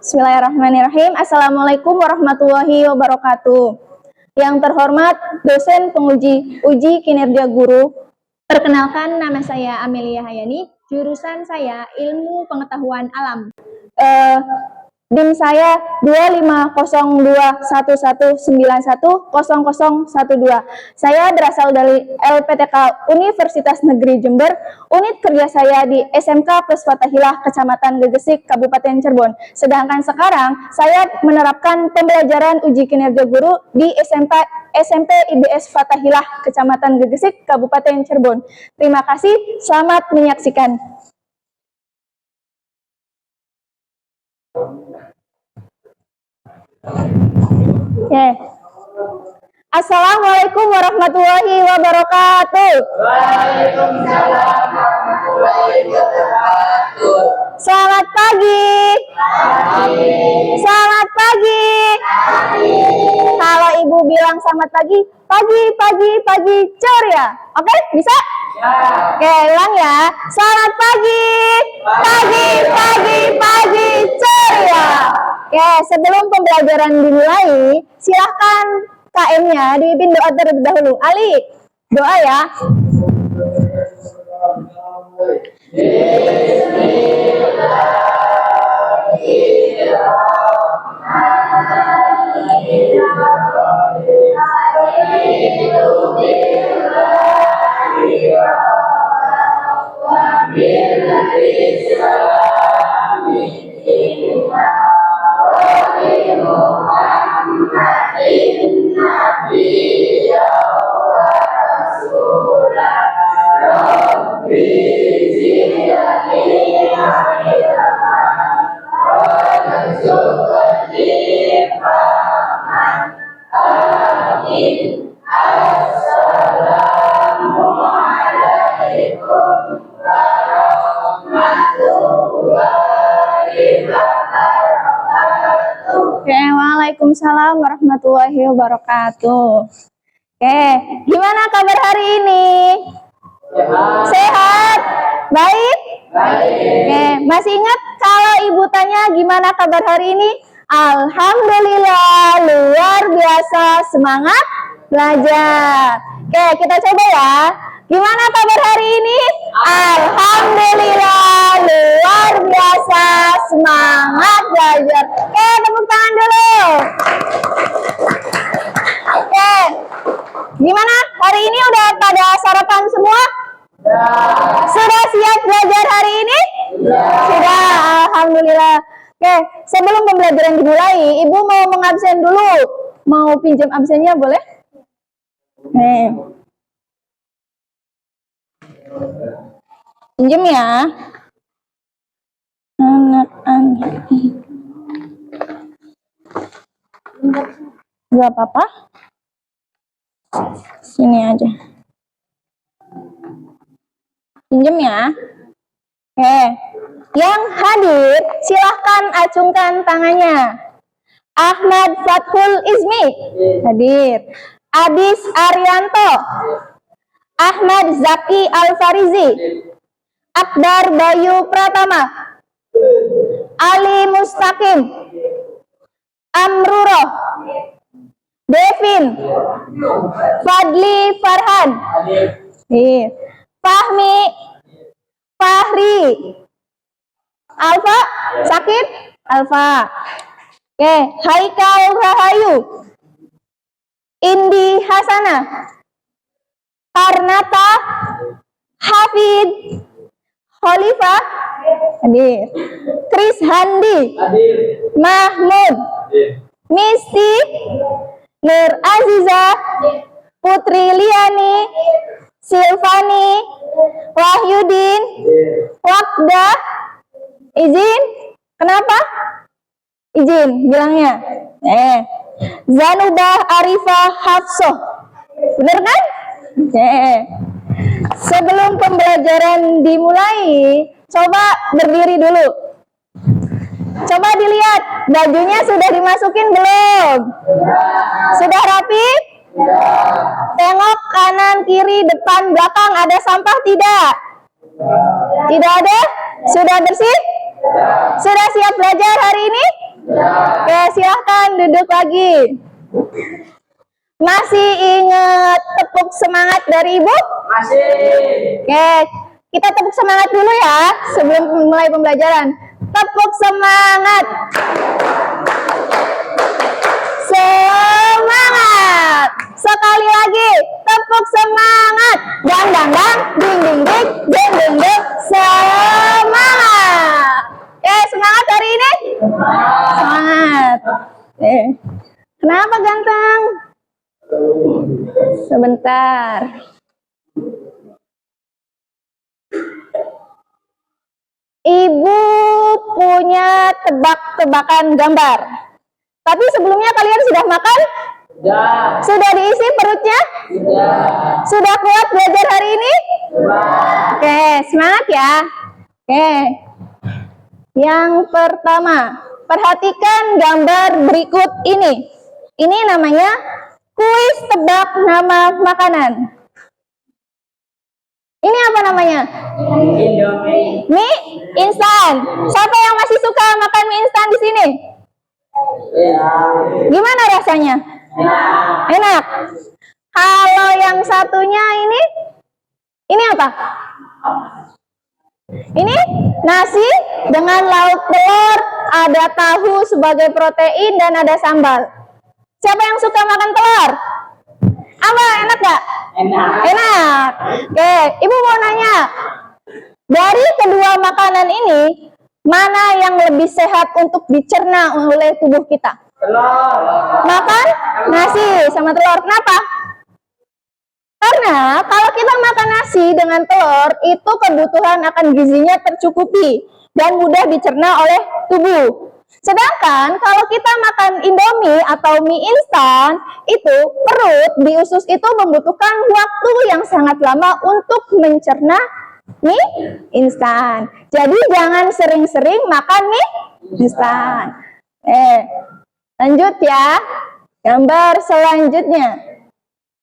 Bismillahirrahmanirrahim. Assalamualaikum warahmatullahi wabarakatuh. Yang terhormat dosen penguji uji kinerja guru. Perkenalkan, nama saya Amelia Hayani. Jurusan saya Ilmu Pengetahuan Alam. DIN saya 250211910012. Saya berasal dari LPTK Universitas Negeri Jember. Unit kerja saya di SMK Plus Fathahilah, Kecamatan Gegesik, Kabupaten Cirebon. Sedangkan sekarang saya menerapkan pembelajaran uji kinerja guru di SMP IBS Fathahilah, Kecamatan Gegesik, Kabupaten Cirebon. Terima kasih, selamat menyaksikan. Assalamualaikum warahmatullahi wabarakatuh. Waalaikumsalam warahmatullahi wabarakatuh. Selamat pagi. Selamat pagi. Kalau ibu bilang selamat pagi, pagi ceria. Oke, bisa? Ya. Oke, ulang ya. Selamat pagi. Pagi ceria. Oke, sebelum pembelajaran dimulai, silahkan KM-nya dipimpin doa terlebih dahulu. Ali, doa ya. Waalaikumsalam warahmatullahi wabarakatuh. Oke, gimana kabar hari ini? Sehat? Baik? Oke, masih ingat kalau ibu tanya gimana kabar hari ini? Alhamdulillah, luar biasa, semangat belajar. Oke, kita coba ya. Gimana kabar hari ini? Alhamdulillah, luar biasa, semangat belajar. Oke, tepuk tangan dulu. Oke, gimana? Hari ini udah pada sarapan semua? Sudah siap belajar hari ini? Sudah, alhamdulillah. Oke, sebelum pembelajaran dimulai, ibu mau mengabsen dulu. Mau pinjam absennya boleh? Pinjam ya. Anak-anak. Gak apa-apa. Sini aja. Pinjam ya. Oke. Yang hadir, silahkan acungkan tangannya. Ahmad Fathul Izmi hadir. Adis Arianto, Ahmad Zaki Al-Farizi, Akbar Bayu Pratama, Ali Mustaqim, Amruroh, Devin, Fadli Farhan, Fahmi, Fahri, Alfa, sakit? Alfa. Oke, Haikal Rahayu, Indi Hasana, Karnata, Hafid, Khalifah, hadir. Kris Handi, Mahmud, Misti, Nur Aziza, Putri Liani, Silvani, Wahyudin, Wakda. Izin? Kenapa? Izin bilangnya. Zanubah Arifah Hafsoh. Bener kan? Sebelum pembelajaran dimulai, coba berdiri dulu. Coba dilihat, bajunya sudah dimasukin belum? Sudah rapi? Tengok kanan, kiri, depan, belakang, ada sampah tidak? Tidak ada? Sudah bersih? Sudah siap belajar hari ini? Oke, silahkan duduk lagi. Masih ingat tepuk semangat dari Ibu? Masih. Oke, kita tepuk semangat dulu ya sebelum mulai pembelajaran. Tepuk semangat. Semangat. Sekali lagi, tepuk semangat. Dang dang dang, ding ding ding, ding ding ding. Semangat. Oke, semangat hari ini? Semangat. Kenapa ganteng? Sebentar. Ibu punya tebak-tebakan gambar. Tapi sebelumnya kalian sudah makan? Sudah. Sudah diisi perutnya? Sudah. Sudah kuat belajar hari ini? Oke, semangat ya. Oke. Yang pertama, perhatikan gambar berikut ini. Ini namanya kuis tebak nama makanan. Ini apa namanya? Indomie. Mie instan. Siapa yang masih suka makan mie instan di sini? Gimana rasanya? Enak. Kalau yang satunya ini apa? Ini nasi dengan lauk telur, ada tahu sebagai protein dan ada sambal. Siapa yang suka makan telur? Apa, enak gak? Enak. Enak. Oke, Ibu mau nanya. Dari kedua makanan ini, mana yang lebih sehat untuk dicerna oleh tubuh kita? Telur. Makan nasi sama telur. Kenapa? Karena kalau kita makan nasi dengan telur, itu kebutuhan akan gizinya tercukupi dan mudah dicerna oleh tubuh. Sedangkan kalau kita makan Indomie atau mie instan, itu perut di usus itu membutuhkan waktu yang sangat lama untuk mencerna mie instan. Jadi jangan sering-sering makan mie instan. Lanjut ya. Gambar selanjutnya.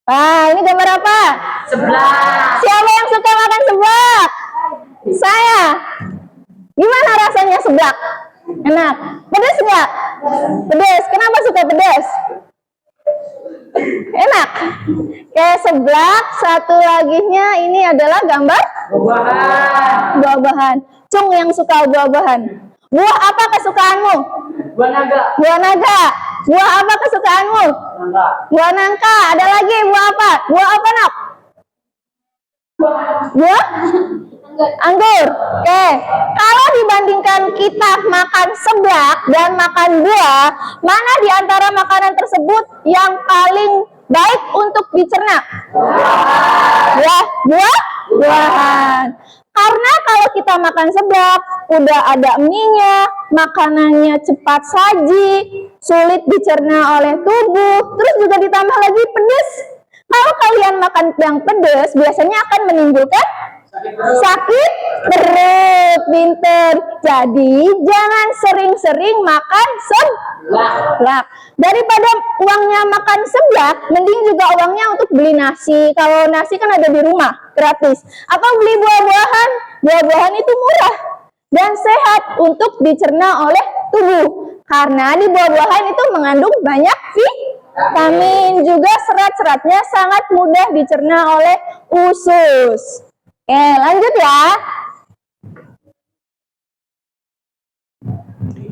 Wah, ini gambar apa? Sebelah. Siapa yang suka makan seblak? Saya. Gimana rasanya seblak? Enak. Pedas nggak? Pedas. Kenapa suka pedas? Enak. Kayak seblak. Satu laginya ini adalah gambar Buah-buahan. buah-buahan. Cung yang suka buah-buahan. Buah apa kesukaanmu? Buah naga. Buah naga. Buah apa kesukaanmu? Naga. Buah nangka. Ada lagi buah apa? Buah apa nak? Buah anggur. Oke. Kalau dibandingkan kita makan seblak dan makan buah, mana di antara makanan tersebut yang paling baik untuk dicerna? Buah-buahan. Karena kalau kita makan seblak, udah ada mie-nya, makanannya cepat saji, sulit dicerna oleh tubuh, terus juga ditambah lagi pedas. Kalau kalian makan yang pedas, biasanya akan menimbulkan sakit perut. Pinter. Jadi jangan sering-sering makan seblak. Daripada uangnya makan seblak, mending juga uangnya untuk beli nasi. Kalau nasi kan ada di rumah, gratis. Atau beli buah-buahan. Buah-buahan itu murah dan sehat untuk dicerna oleh tubuh. Karena di buah-buahan itu mengandung banyak vitamin, juga serat-seratnya sangat mudah dicerna oleh usus. Oke, lanjut ya.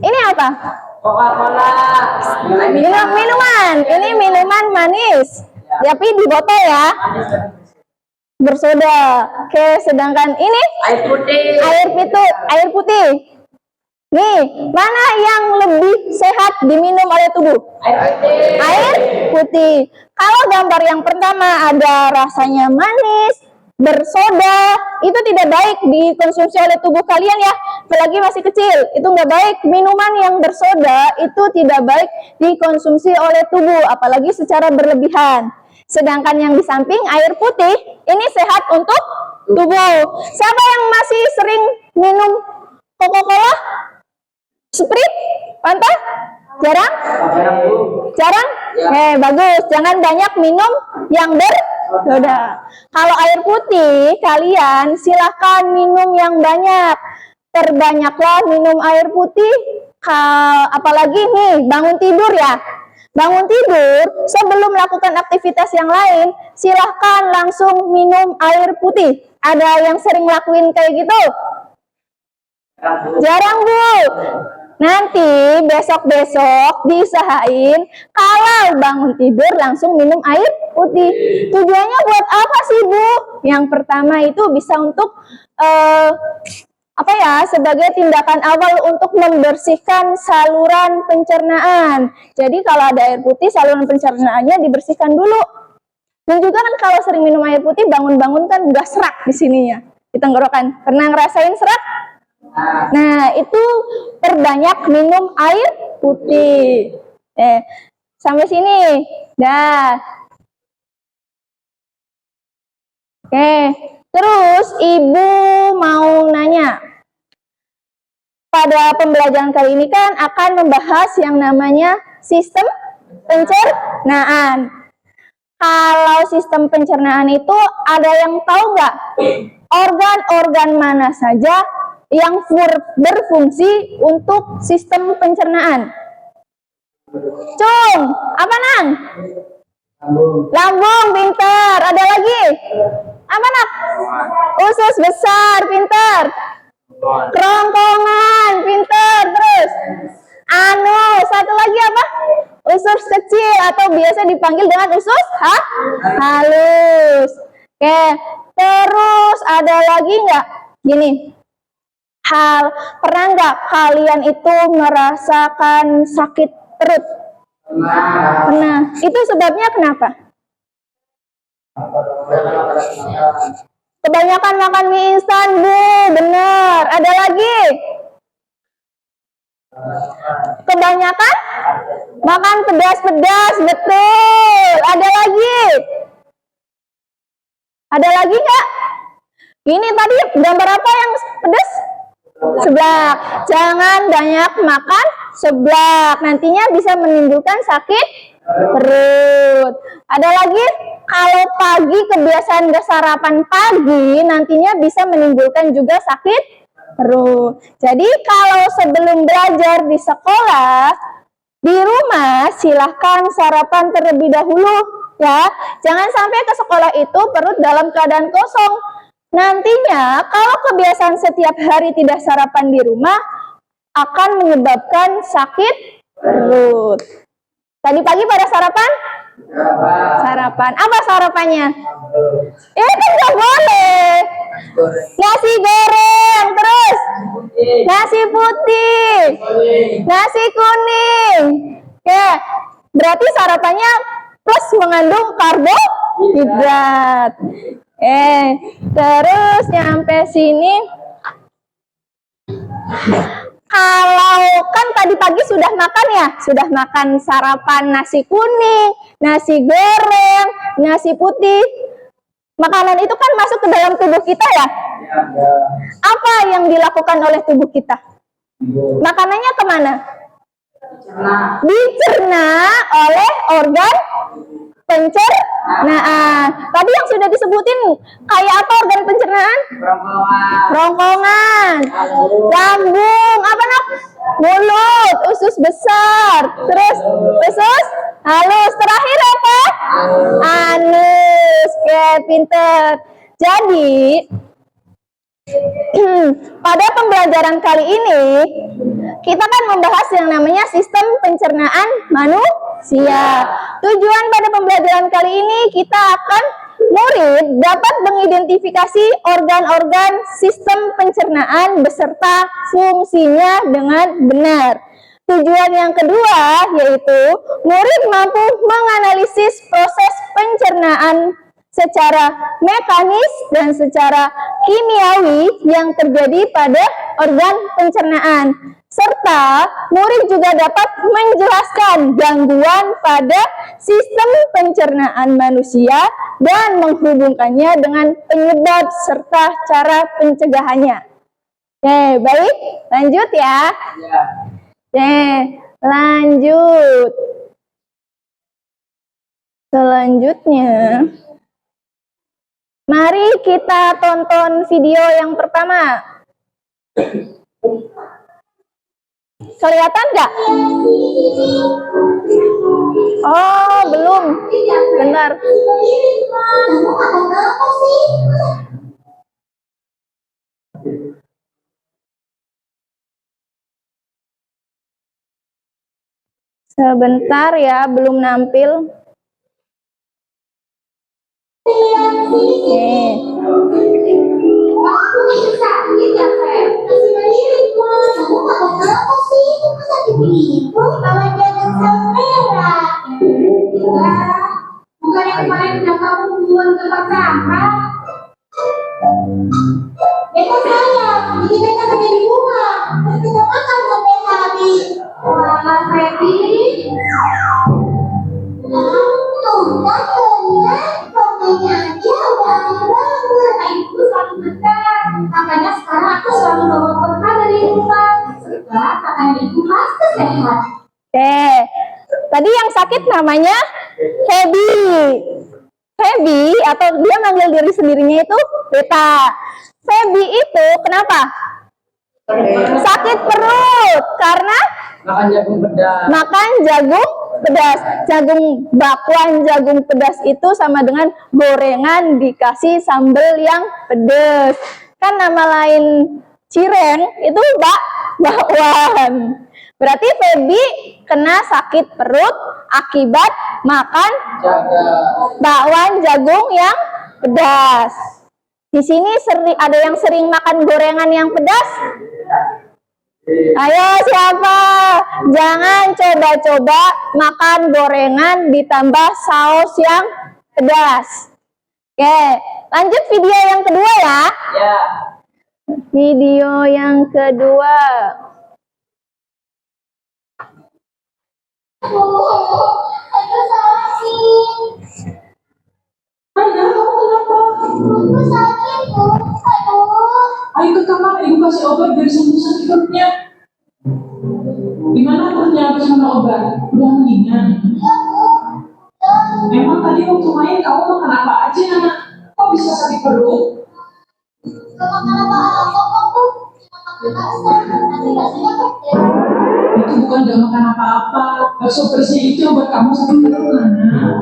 Ini apa? Coca-Cola. Minuman. Ini minuman manis. Tapi di botol ya. Bersoda. Oke, sedangkan ini Air putih. air putih. Nih, mana yang lebih sehat diminum oleh tubuh? Air putih. Air putih. Kalau gambar yang pertama ada rasanya manis, bersoda, itu tidak baik dikonsumsi oleh tubuh kalian ya. Apalagi masih kecil, itu nggak baik. Minuman yang bersoda itu tidak baik dikonsumsi oleh tubuh, apalagi secara berlebihan. Sedangkan yang di samping air putih, ini sehat untuk tubuh. Siapa yang masih sering minum Coca-Cola? Sprite? Fanta? Jarang? Jarang? Bagus. Jangan banyak minum yang bersoda. Kalau air putih, kalian silahkan minum yang banyak. Perbanyaklah minum air putih. Apalagi nih, bangun tidur ya. Bangun tidur, sebelum melakukan aktivitas yang lain, silahkan langsung minum air putih. Ada yang sering lakuin kayak gitu? Jarang, Bu. Nanti besok-besok diusahain kalau bangun tidur langsung minum air putih. Tujuannya buat apa sih, Bu? Yang pertama itu bisa untuk sebagai tindakan awal untuk membersihkan saluran pencernaan. Jadi kalau ada air putih, saluran pencernaannya dibersihkan dulu. Dan juga kan kalau sering minum air putih, bangun-bangun kan udah serak di sininya, di tenggorokan. Pernah ngerasain serak? Nah, itu perbanyak minum air putih. Sampai sini. Dah. Oke. Terus Ibu mau nanya. Pada pembelajaran kali ini kan akan membahas yang namanya sistem pencernaan. Kalau sistem pencernaan itu ada yang tahu nggak? Organ-organ mana saja yang berfungsi untuk sistem pencernaan? Cung, apa Nang? Lambung, pintar. Ada lagi? Apa Nak? Usus besar, pintar. Kerongkongan, pintar. Terus satu lagi apa? Usus kecil atau biasa dipanggil dengan usus halus. Oke, terus ada lagi nggak? Gini, pernah nggak kalian itu merasakan sakit perut? Pernah. Itu sebabnya kenapa? Kebanyakan makan mie instan, Bu. Benar. Ada lagi? Kebanyakan makan pedas-pedas. Betul. Ada lagi? Ada lagi nggak? Ini tadi gambar apa yang pedas? Seblak. Jangan banyak makan seblak. Nantinya bisa menimbulkan sakit perut. Ada lagi? Kalau pagi kebiasaan nggak sarapan pagi, nantinya bisa menimbulkan juga sakit perut. Jadi kalau sebelum belajar di sekolah, di rumah silahkan sarapan terlebih dahulu ya. Jangan sampai ke sekolah itu perut dalam keadaan kosong. Nantinya kalau kebiasaan setiap hari tidak sarapan di rumah akan menyebabkan sakit perut. Tadi pagi pada sarapan? Sarapan. Apa sarapannya? Itu nggak boleh. Nasi goreng, terus nasi putih, nasi kuning. Ya, berarti sarapannya plus mengandung karbohidrat. Terus nyampe sini. Kalau kan tadi pagi sudah makan ya, sudah makan sarapan nasi kuning, nasi goreng, nasi putih. Makanan itu kan masuk ke dalam tubuh kita ya. Apa yang dilakukan oleh tubuh kita? Makanannya kemana? Dicerna oleh organ pencernaan. Tadi yang sudah disebutin kayak apa organ pencernaan? Kerongkongan, lambung, apa Nak? Mulut, usus besar, terus usus halus, terakhir apa? Anus. Oke, pinter. Jadi pada pembelajaran kali ini kita kan membahas yang namanya sistem pencernaan manusia. Tujuan pada pembelajaran kali ini kita akan murid dapat mengidentifikasi organ-organ sistem pencernaan beserta fungsinya dengan benar. Tujuan yang kedua yaitu murid mampu menganalisis proses pencernaan secara mekanis dan secara kimiawi yang terjadi pada organ pencernaan. Serta murid juga dapat menjelaskan gangguan pada sistem pencernaan manusia dan menghubungkannya dengan penyebab serta cara pencegahannya. Oke, baik, lanjut ya. Oke, lanjut. Selanjutnya, mari kita tonton video yang pertama. Kelihatan nggak? Oh, belum. Benar. Sebentar ya, belum nampil. Oke. Bukan yang kemarin udah kamu buang ke tempat sampah. Beta sayang, jadi beta pakai di rumah. Terus beta makan sampai habis. Wah, Feby. Tuh, kan benar. Pokoknya aja udah aneh banget. Nah, itu selalu benar. Makanya sekarang aku selalu bawa bekal dari rumah. Sebab makanan itu pasti sehat. Oke. Tadi yang sakit namanya Feby. Feby atau dia manggil diri sendirinya itu Beta. Feby itu kenapa? Sakit perut karena Makan jagung pedas. makan jagung pedas. Jagung bakwan, jagung pedas itu sama dengan gorengan dikasih sambal yang pedas. Kan nama lain cireng itu bakwan. Berarti Feby kena sakit perut akibat makan bakwan jagung yang pedas. Di sini ada yang sering makan gorengan yang pedas? Ayo siapa? Jangan coba-coba makan gorengan ditambah saus yang pedas. Oke, lanjut video yang kedua ya. Ya. Video yang kedua. Aku salah sih. Ayah, kamu kenapa? Aku sakit, Bu. Aduh. Ayo ke kamar, ibu kasih obat biar sembuh sakit perutnya. Gimana perutnya habis minum obat? Udah mendingan? Ya, Bu. Emang tadi waktu main kamu makan apa aja, anak? Kok bisa sakit perut? Gak makan apa-apa, Bu. Cuma makan bakso. Nanti rasanya pedes. Itu bukan gak makan apa-apa. Bakso bersih itu obat kamu sakit perut, anak.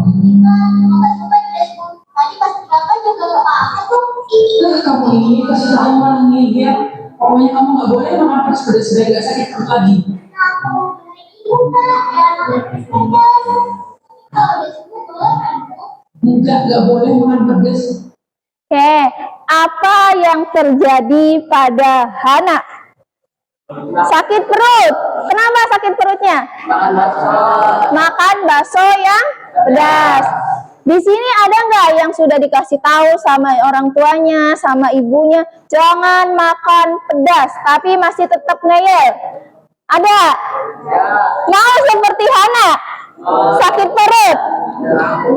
Cuma bakso pedes, Bu. Tadi pas makan juga gak apa-apa, Bu. Lah kamu ini kasih tahu malah ngigir. Pokoknya kamu gak boleh makan pedas-pedas biar gak sakit perut lagi. Aku mau beli juga. Ya, makan pedes. Kalau udah sembuh, boleh kan, Bu? Enggak, gak boleh makan pedas. Oke, apa yang terjadi pada Hana? Sakit perut. Kenapa sakit perutnya? Makan bakso. Makan bakso yang pedas. Di sini ada nggak yang sudah dikasih tahu sama orang tuanya, sama ibunya, jangan makan pedas, tapi masih tetap ngeyel? Ada? Ya. Mau seperti Hana? Sakit perut?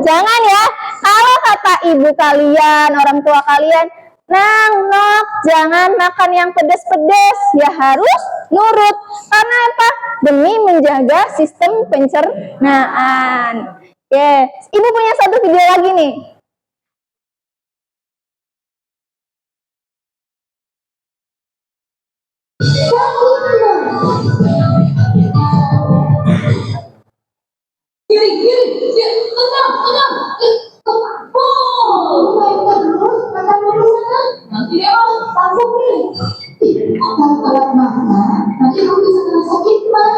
Jangan ya. Kalau kata ibu kalian, orang tua kalian, Nok, jangan makan yang pedas-pedas, ya harus nurut. Karena apa? Demi menjaga sistem pencernaan. Ibu punya satu video lagi nih. Kiri, tenang. Main terus, makan terus sana. Nanti dia mau. Sambung nih. Kalau telat makan, nanti kamu bisa kena sakit, Mak.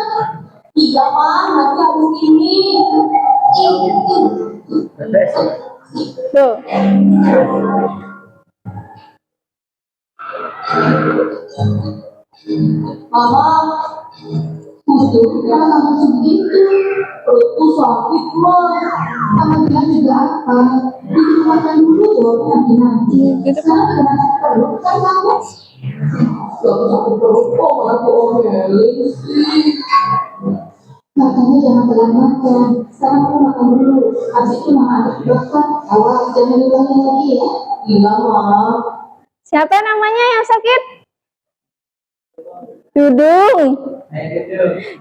Iya, Mak. Nanti habis ini. Tuh. Mama, udah kenapa kamu segitu? Perutku sakit, Mak. Kamu bilang juga apa? Bikin makan dulu dong, nanti. Sekarang udah sakit perut kan kamu? Gak sakit perut kok, malah diomelin sih. Makanya jangan telat makan. Sekarang kamu makan dulu. Habis itu mama antar ke dokter. Awas, jangan diulangi lagi ya. Iya, Mak. Siapa namanya yang sakit? Dudung.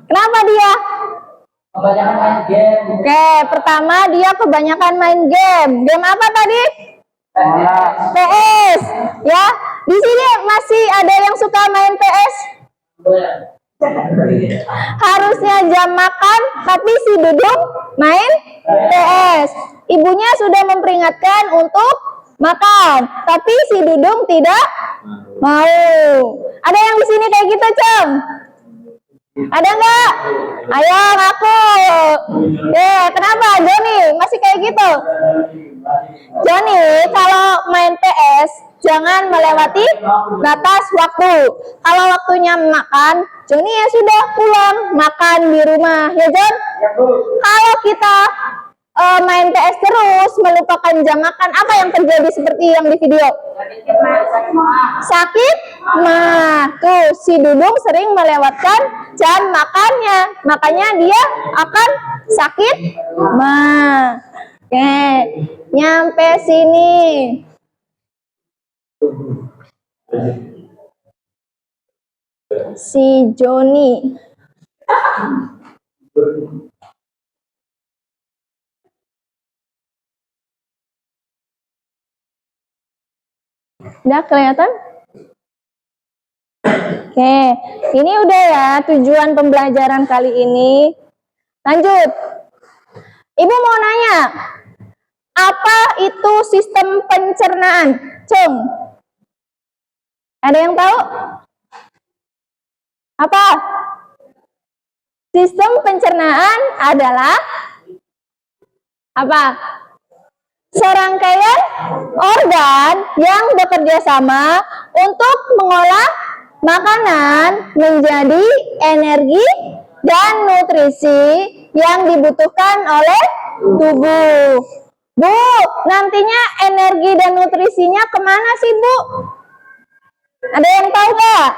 Kenapa dia? Kebanyakan main game. Oke, pertama dia kebanyakan main game. Game apa tadi? PS. Ya, di sini masih ada yang suka main PS? Harusnya jam makan, tapi si Dudung main PS. Ibunya sudah memperingatkan untuk makan, tapi si Dudung tidak mau. Ada yang di sini kayak gitu, Cem? Ada nggak? Ayo ngaku. Kenapa Joni masih kayak gitu? Joni kalau main PS jangan melewati batas waktu. Kalau waktunya makan, Joni ya sudah pulang makan di rumah, ya Jon? Kalau kita main PS terus melupakan jam makan, apa yang terjadi seperti yang di video? Sakit mah. Tuh si Dudung sering melewatkan jam makannya, makanya dia akan sakit mah. Oke, nyampe sini. Si Joni. Udah kelihatan? Oke, ini udah ya tujuan pembelajaran kali ini. Lanjut. Ibu mau nanya, apa itu sistem pencernaan? Cung. Ada yang tahu? Apa? Sistem pencernaan adalah apa? Serangkaian organ yang bekerja sama untuk mengolah makanan menjadi energi dan nutrisi yang dibutuhkan oleh tubuh. Bu, nantinya energi dan nutrisinya kemana sih, Bu? Ada yang tahu nggak?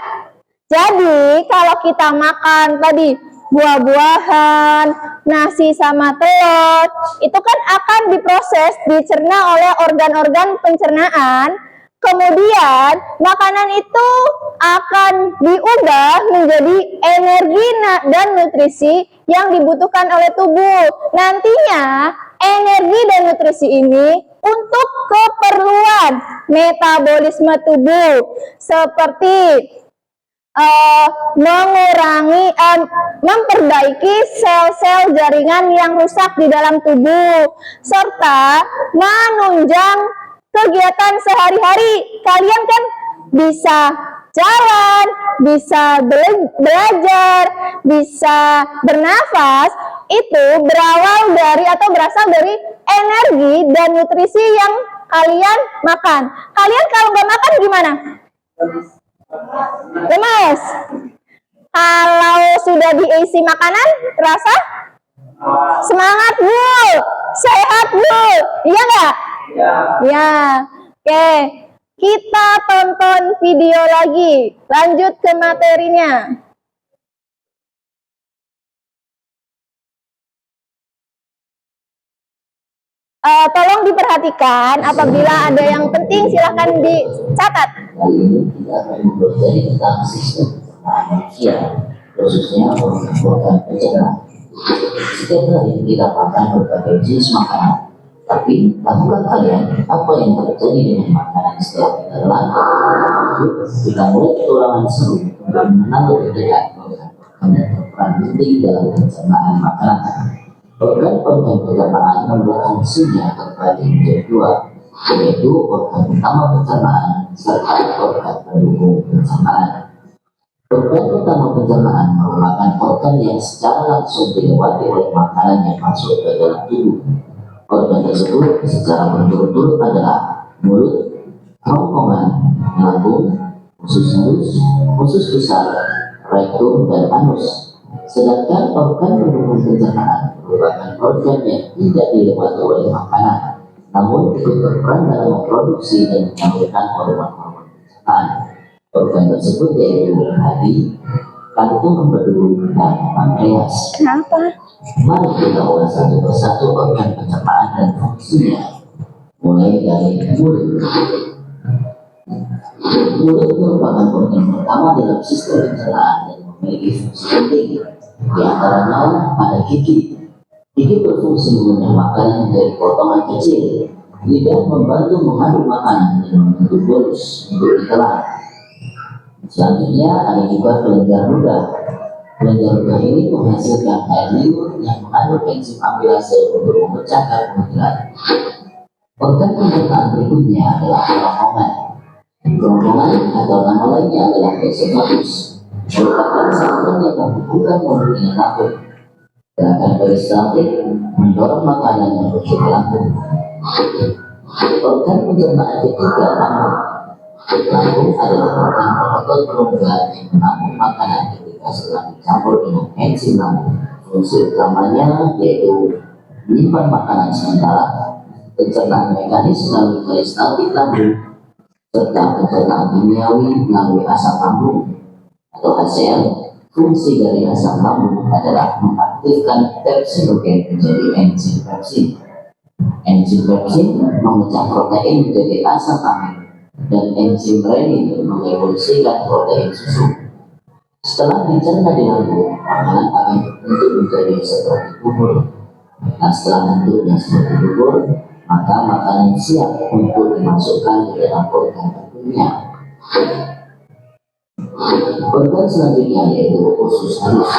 Jadi, kalau kita makan tadi buah-buahan, nasi sama telur, itu kan akan diproses, dicerna oleh organ-organ pencernaan. Kemudian, makanan itu akan diubah menjadi energi dan nutrisi yang dibutuhkan oleh tubuh. Nantinya, energi dan nutrisi ini untuk keperluan metabolisme tubuh, seperti memperbaiki sel-sel jaringan yang rusak di dalam tubuh, serta menunjang kegiatan sehari-hari. Kalian kan bisa jalan, bisa belajar, bisa bernafas, itu berawal dari atau berasal dari energi dan nutrisi yang kalian makan. Kalian kalau nggak makan gimana? Lemas. Kalau sudah diisi makanan, terasa semangat, Bu. Sehat, Bu. Iya nggak? Ya. Oke. Kita tonton video lagi. Lanjut ke materinya. Tolong diperhatikan, apabila ada yang penting silahkan dicatat. Kali ini kita akan mempelajari tentang sistem pencernaan manusia, khususnya organ pencernaan. Setiap hari kita makan berbagai jenis makanan, tapi tahukah kalian apa yang terjadi dengan makanan setelah kita telan? Kita mulai petualangan seru untuk mengenal lebih dekat organ-organ yang berperan penting dalam pencernaan makanan. Organ-organ pencernaan menurut fungsinya terbagi menjadi dua, yaitu organ utama pencernaan serta organ pendukung pencernaan. Organ utama pencernaan merupakan organ yang secara langsung dilewati oleh makanan yang masuk ke dalam tubuh. Organ tersebut secara berturut-turut adalah mulut, kerongkongan, lambung, usus halus, usus besar, rektum, dan anus. Sedangkan organ pendukung pencernaan merupakan organ yang tidak dilewati oleh makanan, namun ikut berperan dalam memproduksi dan menyalurkan hormon-hormon pencernaan. Organ tersebut yaitu hati, kantung empedu, dan pankreas. Kenapa? Mari kita ulas satu persatu organ pencernaan dan fungsinya. Mulai dari mulut. Mulut merupakan organ pertama dalam sistem pencernaan dan memiliki fungsi penting. Di antaranya pada gigi. Gigi berfungsi mengunyah makanan menjadi potongan kecil. Lidah membantu mengaduk makanan dan membentuk bolus untuk ditelan. Selanjutnya ada juga kelenjar ludah. Kelenjar ini menghasilkan air liur yang mengandung enzim amilase untuk memecah karbohidrat. Organ pencernaan berikutnya adalah kerongkongan. Kerongkongan atau nama lainnya adalah esophagus merupakan saluran yang menghubungkan mulut dengan lambung. Gerakan peristaltik mendorong makanan yang menuju ke lambung. Organ pencernaan ketiga lambung. Lambung adalah organ pengotot permukaan yang menampung makanan ketika setelah dicampur dengan enzim lambung. Fungsi utamanya yaitu menyimpan makanan sementara, pencernaan mekanis melalui peristaltik lambung, serta pencernaan kimiawi melalui asam lambung atau HCl. Fungsi dari asam lambung adalah mengaktifkan pepsinogen menjadi enzim pepsin. Enzim pepsin memecah protein menjadi asam amin, dan enzim renin mengevolusikan protein susu. Setelah dicerna di lambung, makanan akan terbentuk menjadi seperti bubur. Nah, setelah bentuknya seperti bubur, maka makanan siap untuk dimasukkan ke dalam organ berikutnya. Organ selanjutnya yaitu usus halus.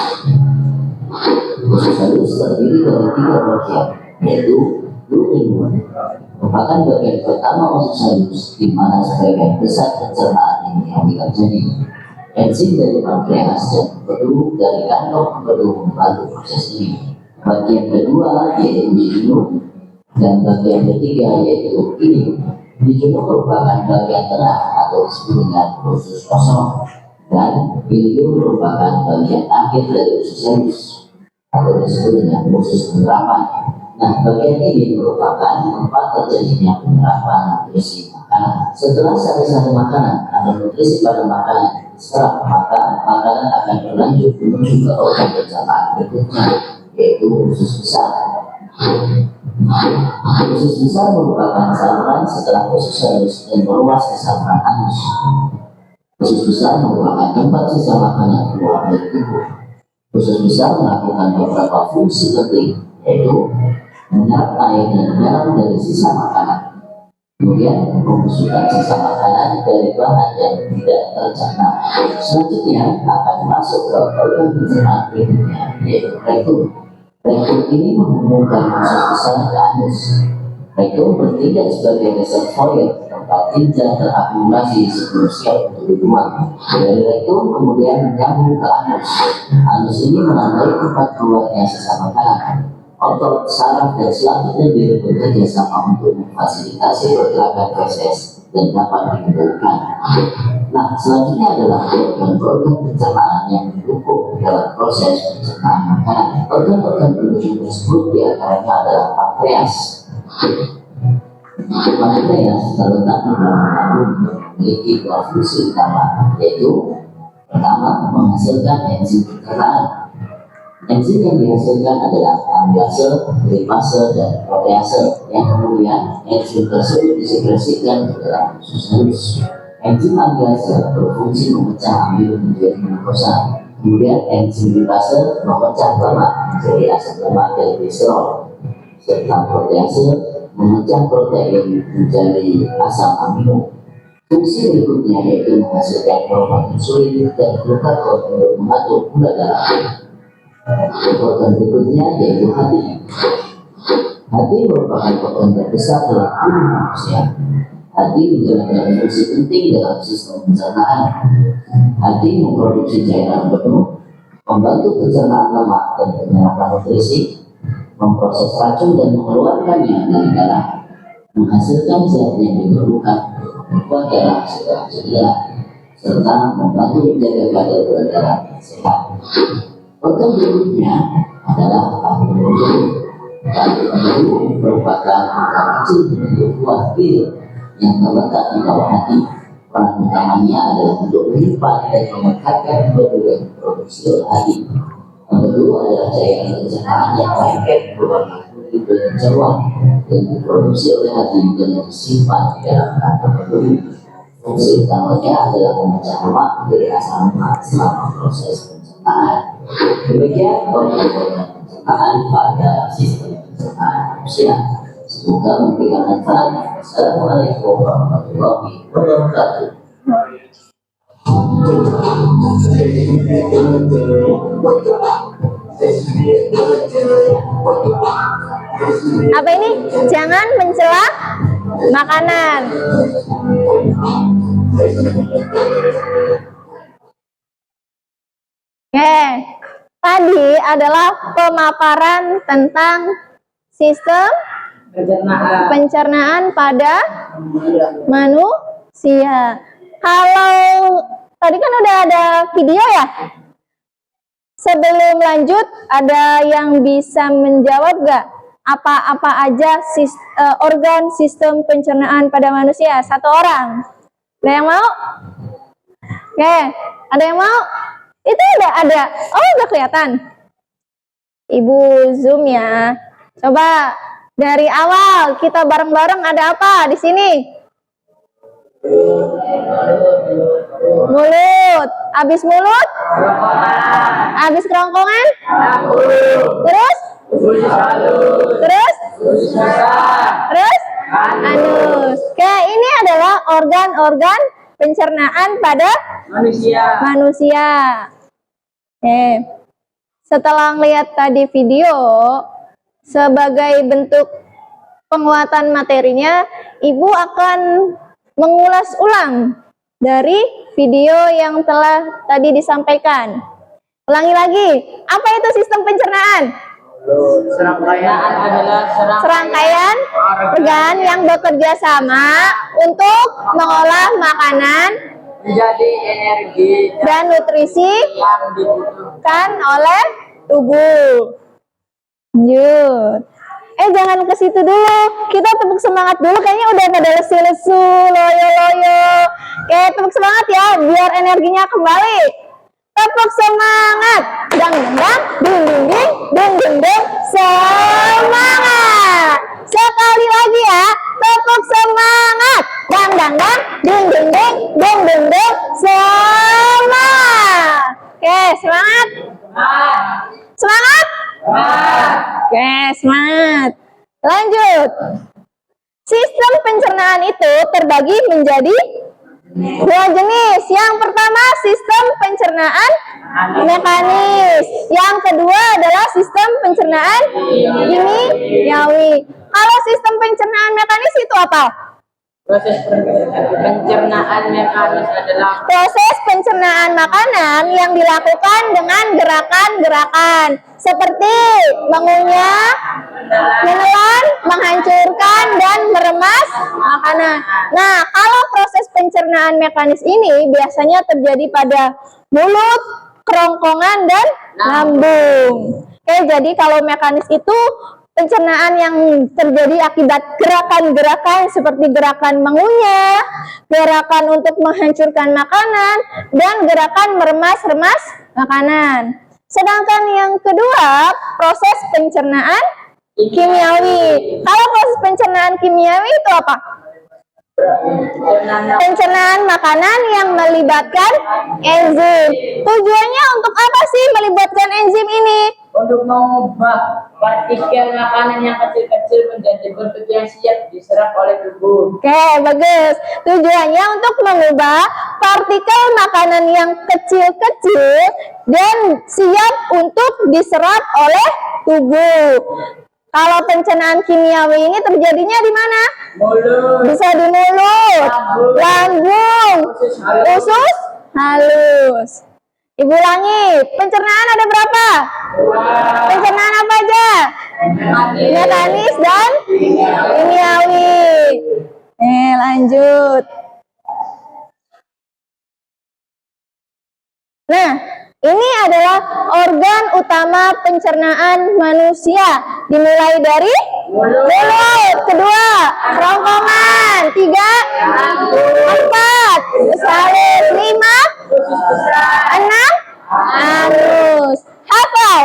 Usus halus terdiri dari 3 bagian, yaitu lumen, merupakan bagian pertama usus halus di mana sebagian besar pencernaan yang terjadi. Enzim dari pankreas dan empedu dari kantong empedu membantu proses ini. Bagian kedua yaitu jejunum, dan bagian ketiga yaitu ini. Jejunum merupakan bagian tengah atau disebut dengan usus kosong, dan ilium merupakan bagian akhir dari usus halus atau disebut dengan usus penerapan. Nah, bagian ini merupakan tempat terjadinya penerapan nutrisi makanan. Setelah sari-sari makanan atau nutrisi pada makanan diserap, maka makanan akan berlanjut menuju ke organ pencernaan berikutnya, yaitu usus besar. Usus besar merupakan saluran setelah usus halus dan meluas ke saluran anus. Usus besar merupakan tempat sisa makanan keluar dari tubuh. Usus besar melakukan beberapa fungsi penting, yaitu menyerap air dan garam dari sisa makanan, kemudian membusukkan sisa makanan dari bahan yang tidak tercerna. Selanjutnya akan masuk ke organ pencernaan berikutnya, yaitu rektum. Rektum ini menghubungkan usus besar ke anus. Rektum bertindak sebagai reservoir tempat tinja terakumulasi sebelum siap untuk dibuang. Dari rektum kemudian menyambung ke anus. Anus ini menandai tempat keluarnya sisa makanan. Otot, saraf, dan selanjutnya diri bekerja sama untuk memfasilitasi pergerakan feses dan dapat dikendalikan. Nah, selanjutnya adalah organ-organ pencernaan yang mendukung dalam proses pencernaan makanan. Organ-organ pendukung tersebut diantaranya adalah pankreas. Pankreas terletak di dalam lambung dan memiliki 2 fungsi utama, yaitu pertama, menghasilkan enzim pencernaan. Enzim yang dihasilkan adalah amilase, lipase, dan protease, yang kemudian enzim tersebut disekresikan ke dalam usus halus. Enzim amilase berfungsi memecah amil menjadi glukosa. Kemudian enzim lipase memecah lemak menjadi asam lemak dan gliserol, serta protease memecah protein menjadi asam amino. Fungsi berikutnya yaitu menghasilkan hormon insulin dan glukagon untuk mengatur gula darah. Organ berikutnya yaitu hati. Hati merupakan organ terbesar dalam tubuh manusia. Hati menjalankan fungsi penting dalam sistem pencernaan. Hati memproduksi cairan penuh, membantu pencernaan lemak dan penyerapan nutrisi, memproses racun dan mengeluarkannya dari darah, menghasilkan zat yang diperlukan untuk darah secara cedera, serta membantu menjaga kadar gula darah yang sehat. Organ berikutnya adalah paru-paru. Paru-paru merupakan organ kecil berbentuk buah pil yang terletak di bawah hati. Peran utamanya adalah untuk menyimpan dan memekatkan empedu yang diproduksi oleh hati. Empedu adalah cairan pencernaan yang lengket berwarna kuning dan jeruan yang diproduksi oleh hati dan disimpan di dalam kantong empedu. Fungsi utamanya adalah memecah lemak dari asam lemak selama proses pencernaan. Demikian organ-organ pencernaan pada sistem pencernaan manusia. Semoga memberikan manfaat. Assalamualaikum warahmatullahi wabarakatuh. Apa ini? Jangan mencela makanan. Oke, tadi adalah pemaparan tentang sistem pencernaan pada manusia. Kalau tadi kan udah ada video ya. Sebelum lanjut, ada yang bisa menjawab gak? Apa-apa aja organ sistem pencernaan pada manusia? Satu orang. Ada yang mau? Oke, ada yang mau? Itu udah ada. Oh, udah kelihatan. Ibu zoom ya. Coba dari awal kita bareng-bareng ada apa di sini? Mulut. Habis mulut? Habis kerongkongan? Terus? Terus? Terus? Anus. Oke, ini adalah organ-organ pencernaan pada manusia. Setelah melihat tadi video, sebagai bentuk penguatan materinya, Ibu akan mengulas ulang dari video yang telah tadi disampaikan. Ulangi lagi, apa itu sistem pencernaan? Serangkaian adalah Serangkaian organ yang bekerja sama untuk mengolah makanan menjadi energi dan nutrisi yang dibutuhkan oleh tubuh. Lanjut. Jangan ke situ dulu. Kita tepuk semangat dulu. Kayaknya udah pada lesu-lesu, loyo-loyo. Oke, tepuk semangat ya, biar energinya kembali. Tepuk semangat. Dang dang ding ding ding ding ding ding. Semangat. Sekali lagi ya. Tepuk semangat. Dang dang dang ding ding ding ding ding ding. Semangat. Oke, semangat. Semangat. Oke, semangat. Lanjut. Sistem pencernaan itu terbagi menjadi dua jenis. Yang pertama sistem pencernaan mekanis. Yang kedua adalah sistem pencernaan kimiawi. Kalau sistem pencernaan mekanis itu apa? proses pencernaan mekanis adalah Proses pencernaan makanan yang dilakukan dengan gerakan-gerakan seperti mengunyah, menelan, menghancurkan, dan meremas makanan. Nah, kalau proses pencernaan mekanis ini biasanya terjadi pada mulut, kerongkongan, dan lambung. Oke, jadi kalau mekanis itu pencernaan yang terjadi akibat gerakan-gerakan seperti gerakan mengunyah, gerakan untuk menghancurkan makanan, dan gerakan meremas-remas makanan. Sedangkan yang kedua, proses pencernaan kimiawi. Kalau proses pencernaan kimiawi itu apa? Pencernaan makanan yang melibatkan enzim. Tujuannya untuk apa sih melibatkan enzim ini? untuk mengubah partikel makanan yang kecil-kecil menjadi bentuk yang siap diserap oleh tubuh. Oke, bagus. Tujuannya untuk mengubah partikel makanan yang kecil-kecil dan siap untuk diserap oleh tubuh. Kalau pencernaan kimiawi ini terjadinya di mana? Mulut, Bisa di mulut, lambung, usus halus. Ibu ulangi, pencernaan ada berapa? Pencernaan apa aja? Mekanis dan kimiawi. Lanjut. Nah, ini adalah organ utama pencernaan manusia. Dimulai dari mulut, kedua, kerongkongan, 3, 4, salib, 5, 6, anus. Hafal?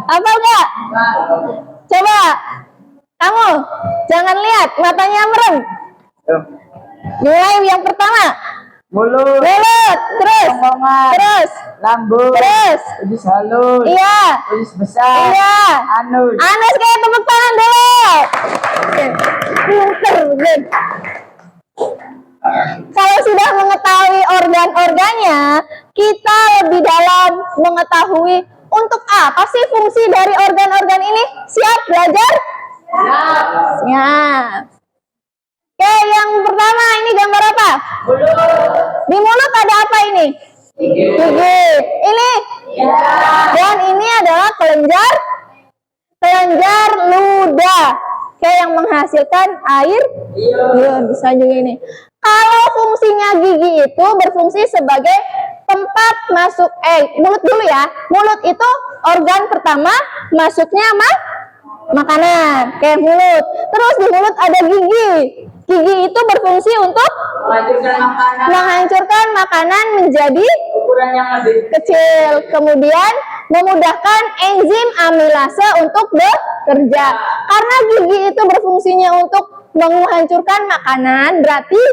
Hafal gak? Coba, kamu jangan lihat, matanya merem. Mulai yang pertama. mulut, Mulut, terus, kerongkongan, terus, lambung, terus, usus halus, iya, usus besar, iya. anus. Anus kayak tepuk tangan dulu. Pinter, good. Kalau sudah mengetahui organ-organnya, kita lebih dalam mengetahui untuk apa sih fungsi dari organ-organ ini. Siap belajar? Siap. Oke, yang pertama ini gambar apa? Di mulut ada apa ini? Gigi. Ini? Dan ini adalah kelenjar ludah. Oke, yang menghasilkan air. Iya, bisa juga ini. Kalau fungsinya gigi itu berfungsi sebagai tempat masuk mulut dulu ya. Mulut itu organ pertama masuknya makanan. Kayak mulut. Terus di mulut ada gigi. Gigi itu berfungsi untuk menghancurkan makanan menjadi Ukuran yang lebih kecil, kemudian memudahkan enzim amilase untuk bekerja. Karena gigi itu berfungsinya untuk menghancurkan makanan, berarti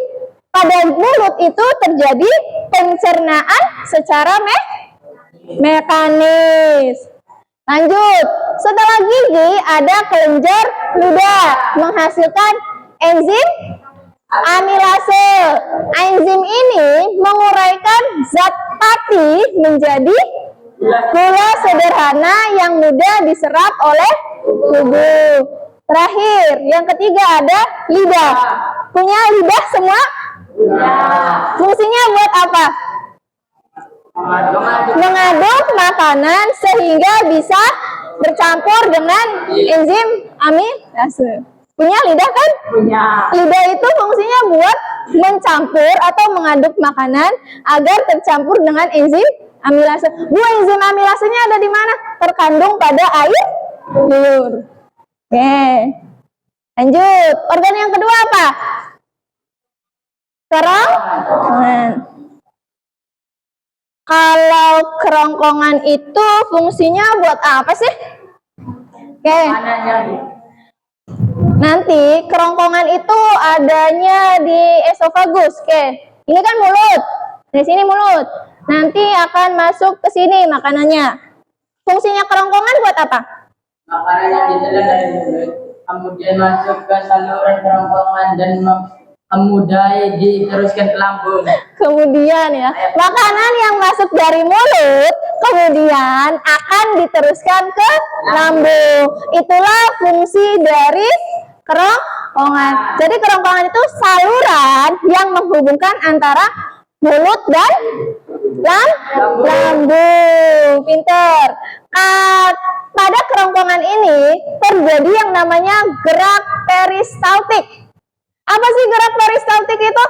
pada mulut itu terjadi pencernaan secara mekanis. Lanjut, setelah gigi ada kelenjar ludah menghasilkan enzim amilase. Enzim ini menguraikan zat pati menjadi gula sederhana yang mudah diserap oleh tubuh. Terakhir, yang ketiga ada lidah. Punya lidah semua? Fungsinya buat apa? Mengaduk makanan sehingga bisa bercampur dengan enzim amilase. Punya lidah kan? punya. Lidah itu fungsinya buat mencampur atau mengaduk makanan agar tercampur dengan enzim amilase. Bu, enzim amilasenya ada di mana? Terkandung pada air liur. Oke. Lanjut. Organ yang kedua apa? Kerongkongan. Kalau kerongkongan itu fungsinya buat apa sih? Oke. Mana yang Nanti kerongkongan itu adanya di esofagus. Oke, ini kan mulut. Di sini mulut. Nanti akan masuk ke sini makanannya. Fungsinya kerongkongan buat apa? makanan yang ditelan dari mulut, kemudian masuk ke saluran kerongkongan dan kemudian diteruskan ke lambung. Kemudian ya, makanan yang masuk dari mulut kemudian akan diteruskan ke lambung. Itulah fungsi dari kerongkongan. Jadi kerongkongan itu saluran yang menghubungkan antara mulut dan lambung. Pinter. Pada kerongkongan ini terjadi yang namanya gerak peristaltik. Apa sih gerak peristaltik itu?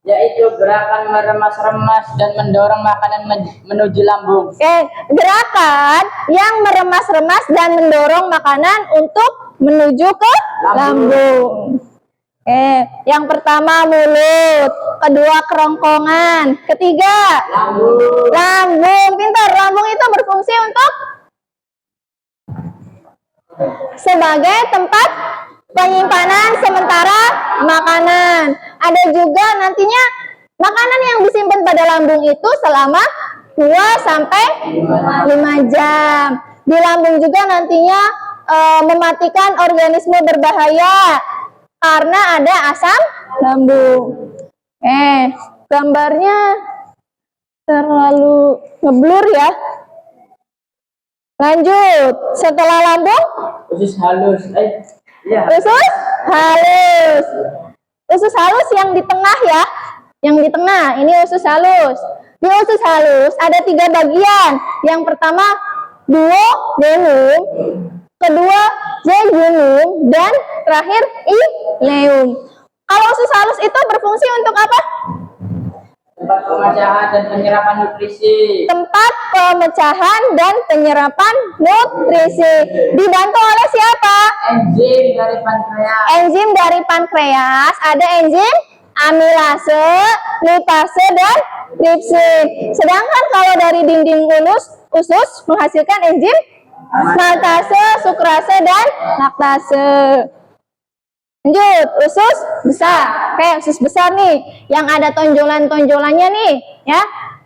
Yaitu gerakan meremas-remas dan mendorong makanan menuju lambung. Oke, gerakan yang meremas-remas dan mendorong makanan untuk menuju ke lambung. Oke, yang pertama mulut, kedua kerongkongan, ketiga lambung. Pintar, lambung itu berfungsi untuk sebagai tempat penyimpanan sementara makanan. Ada juga nantinya makanan yang disimpan pada lambung itu selama 2 sampai 5 jam. Di lambung juga nantinya mematikan organisme berbahaya karena ada asam lambung. Gambarnya terlalu ngeblur ya. Lanjut, setelah lambung Usus halus. usus halus. Usus halus yang di tengah ya. Yang di tengah, ini usus halus. Di usus halus ada 3 bagian. Yang pertama duodenum, kedua jejunum, dan terakhir ileum. Kalau usus halus itu berfungsi untuk apa? Tempat pemecahan dan penyerapan nutrisi. Tempat pemecahan dan penyerapan nutrisi. Dibantu oleh siapa? Enzim dari pankreas. Enzim dari pankreas, ada enzim amilase, lipase, dan tripsin. Sedangkan kalau dari dinding usus menghasilkan enzim maltase, sukrase, dan laktase. Lanjut, usus besar. Oke, usus besar nih, yang ada tonjolan-tonjolannya nih, ya.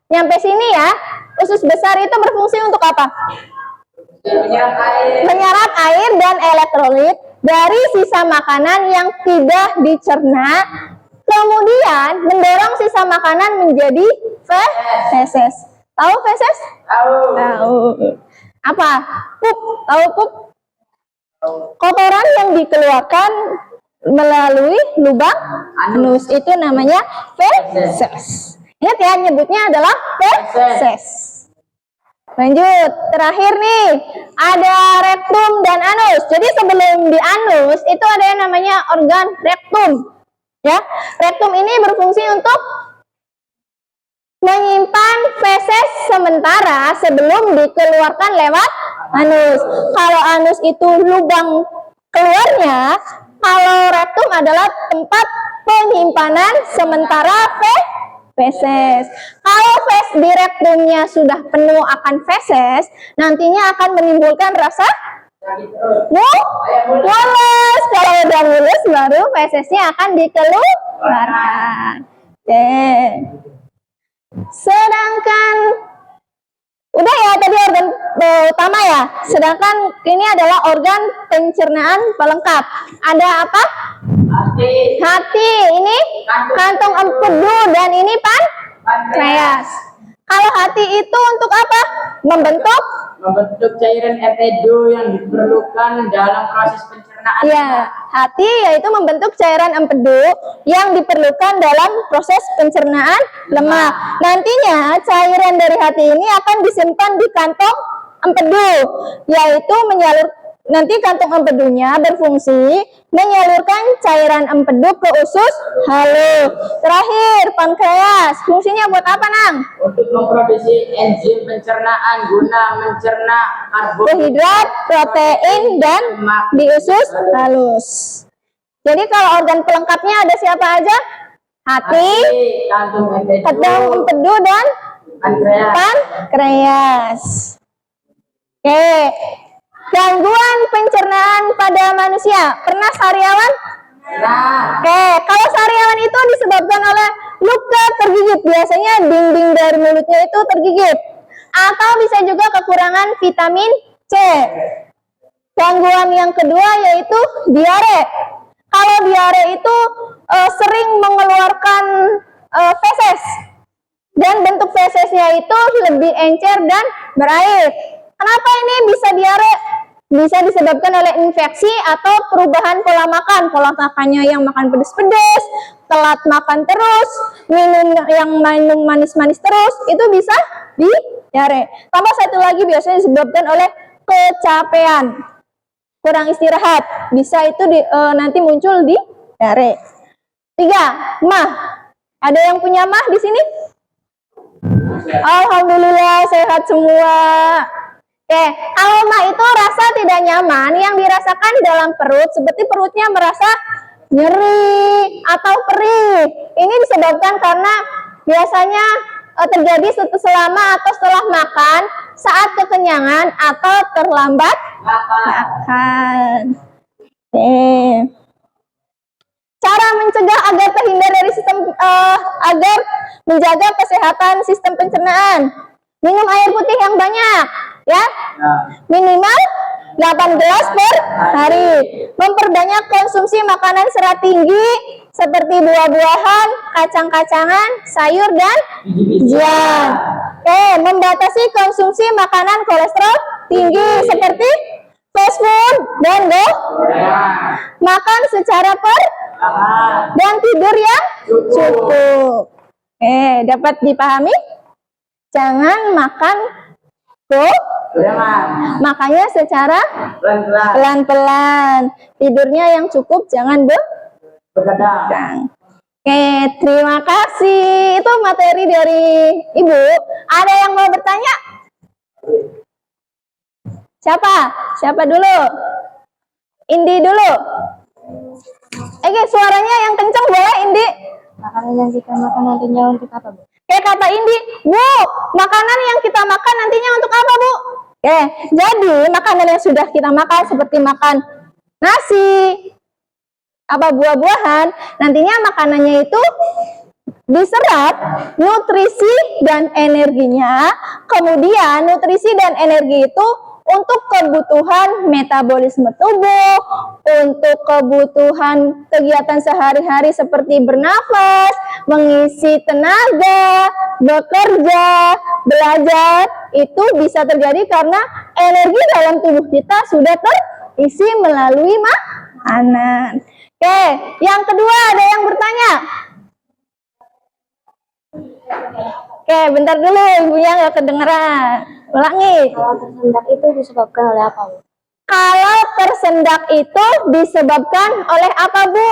Nyampe sini ya. Usus besar itu berfungsi untuk apa? Menyerap air dan elektrolit dari sisa makanan yang tidak dicerna Kemudian mendorong sisa makanan menjadi feses. Tahu feses? Tahu. Tahu. Apa? Pup. Tahu pup? Kotoran yang dikeluarkan melalui lubang anus itu namanya feses. Ingat ya, nyebutnya adalah feses. Lanjut, terakhir nih, ada rektum dan anus. Jadi sebelum di anus itu ada yang namanya organ rektum. Ya, rektum ini berfungsi untuk menyimpan feses sementara sebelum dikeluarkan lewat anus. Kalau anus itu lubang keluarnya, kalau rektum adalah tempat penyimpanan sementara feses. Kalau di rektumnya sudah penuh akan feses, nantinya akan menimbulkan rasa mulus. Kalau udah mulus, baru fesesnya akan dikeluarkan. Oke. Sedangkan udah ya tadi organ utama ya. Sedangkan ini adalah organ pencernaan pelengkap. Ada apa? Hati. Ini kantung empedu dan ini pankreas. Kalau hati itu untuk apa? Membentuk Cairan empedu yang diperlukan dalam proses pencernaan. ya, hati yaitu membentuk cairan empedu yang diperlukan dalam proses pencernaan lemak. Nantinya cairan dari hati ini akan disimpan di kantong empedu, yaitu nanti kantong empedunya berfungsi menyalurkan cairan empedu ke usus halus. Terakhir, pankreas. Fungsinya buat apa, Nang? Untuk memproduksi enzim pencernaan guna mencerna Karbohidrat, protein, dan di usus halus. Jadi kalau organ pelengkapnya ada siapa aja? Hati, kantung kantong empedu, dan pankreas. Oke. Gangguan pencernaan pada manusia. Pernah sariawan? Oke, kalau sariawan itu disebabkan oleh luka tergigit. Biasanya dinding dari mulutnya itu tergigit. Atau bisa juga kekurangan vitamin C. Gangguan yang kedua yaitu diare. Kalau diare itu sering mengeluarkan feses. Dan bentuk fesesnya itu lebih encer dan berair. Kenapa ini bisa diare? Bisa disebabkan oleh infeksi atau perubahan pola makan. Pola makannya yang makan pedas-pedas, telat makan terus, minum manis-manis terus, itu bisa diare. Tambah satu lagi biasanya disebabkan oleh kecapean, kurang istirahat. Bisa itu nanti muncul di diare. 3, mah. Ada yang punya mah di sini? Alhamdulillah sehat semua. Oke, kalau mah itu rasa tidak nyaman yang dirasakan di dalam perut, seperti perutnya merasa nyeri atau perih. Ini disebabkan karena biasanya terjadi selama atau setelah makan, saat kekenyangan atau terlambat makan. Oke. Cara mencegah agar terhindar dari agar menjaga kesehatan sistem pencernaan. Minum air putih yang banyak, ya. Minimal 8 gelas per hari. Memperbanyak konsumsi makanan serat tinggi seperti buah-buahan, kacang-kacangan, sayur, dan bijian. Membatasi konsumsi makanan kolesterol tinggi seperti fast food dan makan secara dan tidur yang cukup. Dapat dipahami? Jangan makan makanya secara pelan-pelan. Tidurnya yang cukup, jangan begadang. Terima kasih. Itu materi dari Ibu. Ada yang mau bertanya? Siapa dulu? Indi dulu. Suaranya yang kencang boleh, Indi? Makanan yang kita makan nantinya untuk apa, Bu? Kata Indi, Bu, makanan yang kita makan nantinya untuk apa, Bu? Jadi makanan yang sudah kita makan seperti makan nasi, buah-buahan, nantinya makanannya itu diserap nutrisi dan energinya, kemudian nutrisi dan energi itu untuk kebutuhan metabolisme tubuh, untuk kebutuhan kegiatan sehari-hari seperti bernafas, mengisi tenaga, bekerja, belajar, itu bisa terjadi karena energi dalam tubuh kita sudah terisi melalui makanan. Oke, yang kedua ada yang bertanya? Oke, bentar dulu, ibunya nggak kedengeran. Ulangi. Kalau tersendak itu disebabkan oleh apa, Bu? Kalau tersendak itu disebabkan oleh apa, Bu?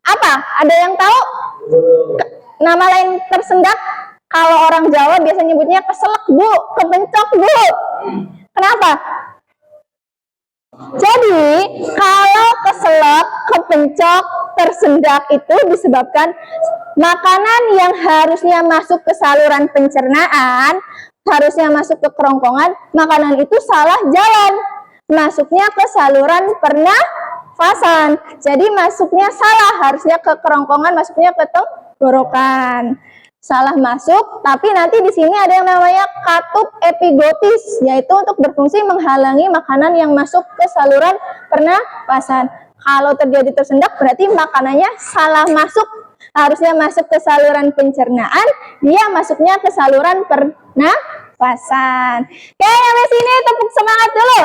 Apa? Ada yang tahu? Nama lain tersendak? Kalau orang Jawa biasa nyebutnya keselak, Bu. Kebencok, Bu. Kenapa? Jadi, kalau keselak, kebencok, tersendak itu disebabkan makanan yang harusnya masuk ke saluran pencernaan, harusnya masuk ke kerongkongan, makanan itu salah jalan. Masuknya ke saluran pernafasan. Jadi masuknya salah, harusnya ke kerongkongan, masuknya ke tenggorokan. Salah masuk, tapi nanti di sini ada yang namanya katup epiglotis, yaitu untuk berfungsi menghalangi makanan yang masuk ke saluran pernapasan. Kalau terjadi tersendak, berarti makanannya salah masuk, harusnya masuk ke saluran pencernaan, dia masuknya ke saluran pernapasan. Oke, sampai sini tepuk semangat dulu.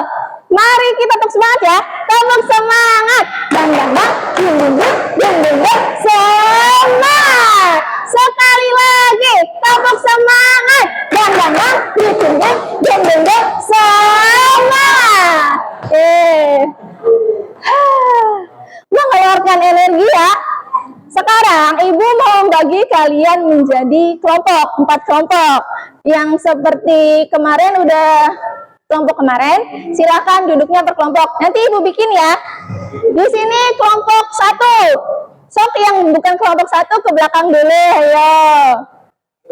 Mari kita tepuk semangat ya. Tepuk semangat. Bang, bang, bang. Ding, ding, ding. Ding, ding, ding. Semangat. Sekali lagi. Tepuk semangat. Bang, bang, bang. Ding, ding, ding. Ding, ding, ding. Semangat. Mengeluarkan energi ya. Sekarang ibu mau membagi kalian menjadi kelompok, 4 kelompok. Yang seperti kemarin udah kelompok kemarin, silakan duduknya berkelompok. Nanti ibu bikin ya. Di sini kelompok 1. Sok yang bukan kelompok 1 ke belakang dulu, ayo.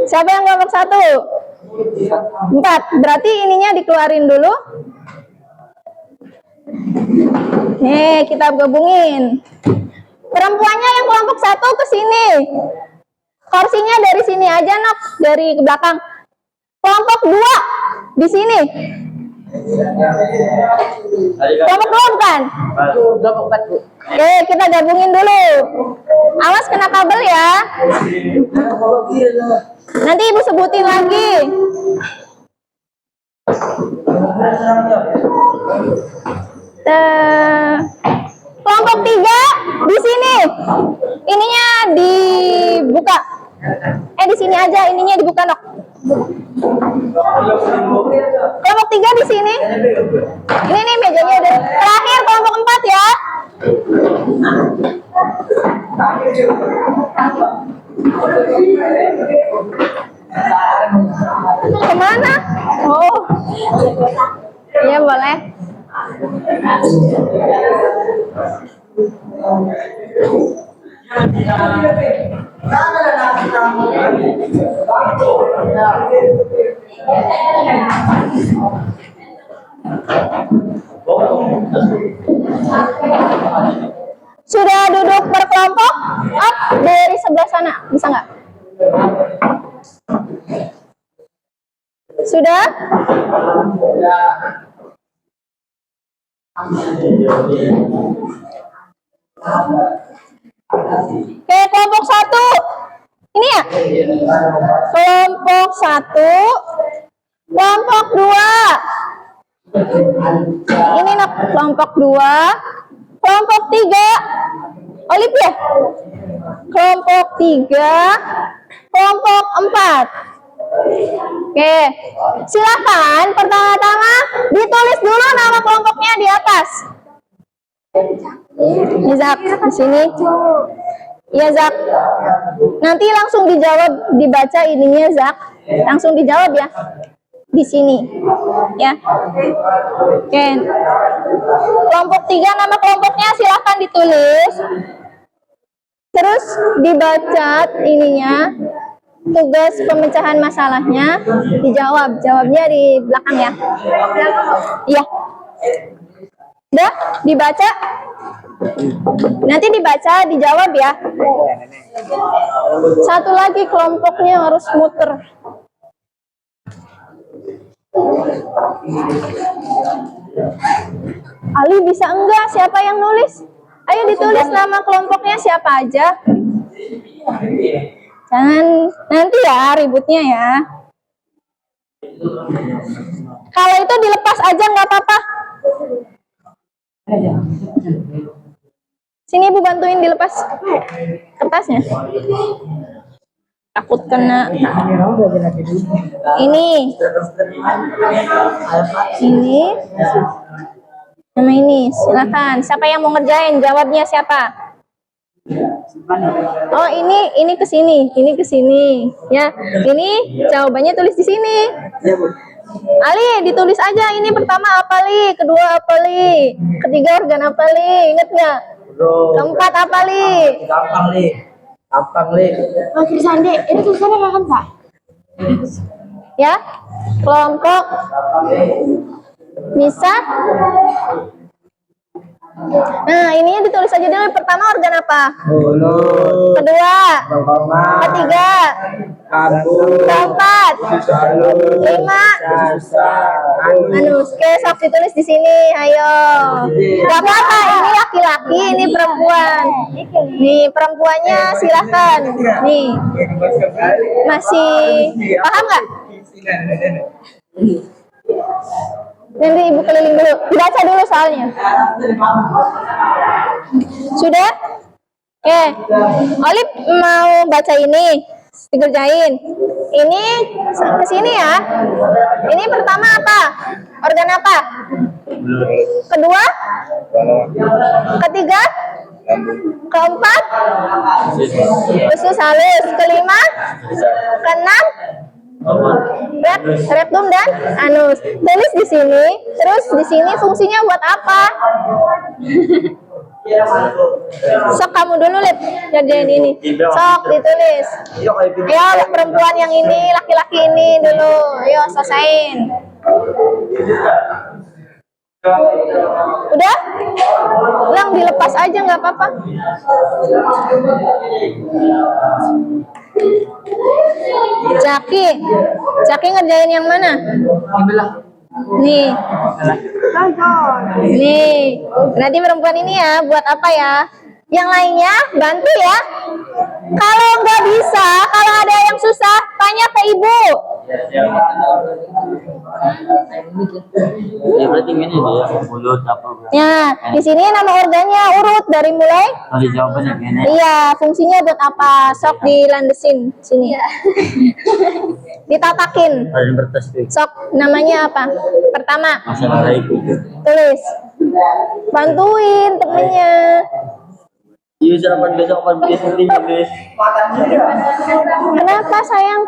Siapa yang kelompok 1? 4. Berarti ininya dikeluarin dulu. Nih, kita gabungin. Perempuannya yang kelompok 1 ke sini. Kursinya dari sini aja, Nok, dari ke belakang. Kelompok 2 di sini. Kelompok 2 bukan? Kelompok 4, Bu. Oke, kita gabungin dulu. Awas kena kabel ya. Nanti ibu sebutin lagi. Kelompok 3 di sini. Ininya dibuka. Di sini aja, ininya dibuka, Nok. Kelompok 3 di sini. Ini nih mejanya udah. Terakhir kelompok 4 ya. Kemana? Oh, iya boleh. Sudah duduk berkelompok? Up dari sebelah sana, bisa nggak? Sudah? Oke, kelompok 1. Ini ya? Kelompok 1. Kelompok 2. Ini nak kelompok 2. Kelompok 3. Olip ya? Kelompok 3. Kelompok 4. Oke, silakan pertama-tama ditulis dulu nama kelompoknya di atas. Ya, Zak, di sini. Ya, Zak. Nanti langsung dijawab, dibaca ininya, Zak. Langsung dijawab ya. Di sini. Ya. Oke. Kelompok 3 nama kelompoknya silakan ditulis. Terus dibaca ininya. Tugas pemecahan masalahnya dijawab. Jawabnya di belakang ya. Iya. Udah dibaca? Nanti dibaca, dijawab ya. Satu lagi kelompoknya harus muter. Ali bisa enggak? Siapa yang nulis? Ayo ditulis nama kelompoknya siapa aja. Jangan nanti ya ributnya ya. Kalau itu dilepas aja nggak apa-apa. Sini Ibu bantuin dilepas kertasnya. Takut kena ini sama ini. Silakan. Siapa yang mau ngerjain? Jawabnya siapa? Oh ini ke sini, ini ke sini. Ya, ini jawabannya tulis di sini. Ali, ditulis aja. Ini pertama apa li? Kedua apa li? Ketiga organ apa li? Ingat nggak? Keempat apa li? Gampang li. Oh, tulisannya, ini tulisannya nggak kan, Pak? Ya, kelompok bisa. Nah, ininya ditulis aja dulu. Pertama organ apa? Kedua, ketiga, keempat, lima, anus. Oke, sok ditulis di sini. Ayo. Gak apa-apa. Ini laki-laki, ini perempuan. Nih perempuannya silahkan. Nih, masih paham nggak? Nanti Ibu keliling dulu. Baca dulu soalnya. Sudah? Oke. Olip mau baca ini. Dikerjain. Ini ke sini ya. Ini pertama apa? Organ apa? Kedua? Ketiga? Keempat? Usus halus. Kelima? Keenam? Rektum dan anus. Tulis di sini. Terus di sini fungsinya buat apa? Sok kamu dulu Lip. Kerjain ini. Sok ditulis. Ayo perempuan yang ini, laki-laki ini dulu. Ayo selesain. Udah? Lang dilepas aja nggak apa-apa. Caki ngerjain yang mana? Nih. Nih. Berarti perempuan ini ya, buat apa ya? Yang lainnya bantu ya. Kalau nggak bisa, kalau ada yang susah, tanya ke ibu. Ya berarti ini dia mulut apa? Ya, di sini nama organnya urut dari mulai. Ada jawabannya gini. Iya, fungsinya buat apa? Sok dilandesin sini. Ditatakin. Ada bertas tuh. Sok namanya apa? Pertama, Assalamualaikum. tulis. Bantuin temennya. Iya, sarapan besok kan besok guys. Kenapa sayang?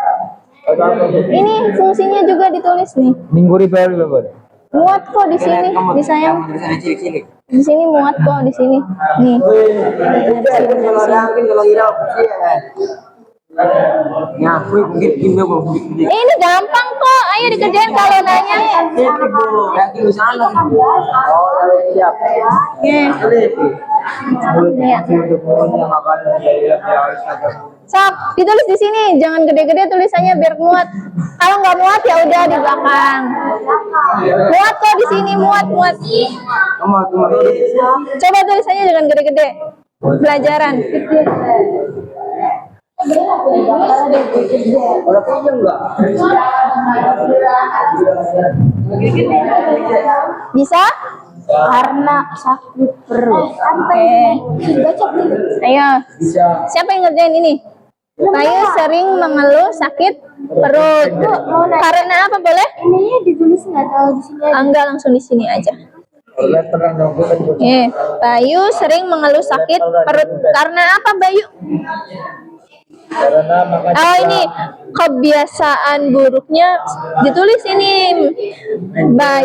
Ini fungsinya juga ditulis nih. Minggu repair berapa? Muat kok di sini, di sayang. Di sini muat kok di sini. Nih. Ini gampang kok. Ayo dikerjain kalau nanya. Sok, ditulis di sini. Jangan gede-gede tulisannya biar muat. Kalau nggak muat ya udah di belakang. Muat kok di sini, muat. Coba tulisannya jangan gede-gede. Pelajaran. Bisa? Karena sakit perut. Oke. Ayo. Siapa yang ngerjain ini? Bayu sering mengeluh sakit perut. Karena apa boleh? Ininya ditulis nggak tahu di sini aja. Enggak, langsung di sini aja. Bayu sering mengeluh sakit perut. Karena apa Bayu? Oh ini kebiasaan buruknya ditulis ini.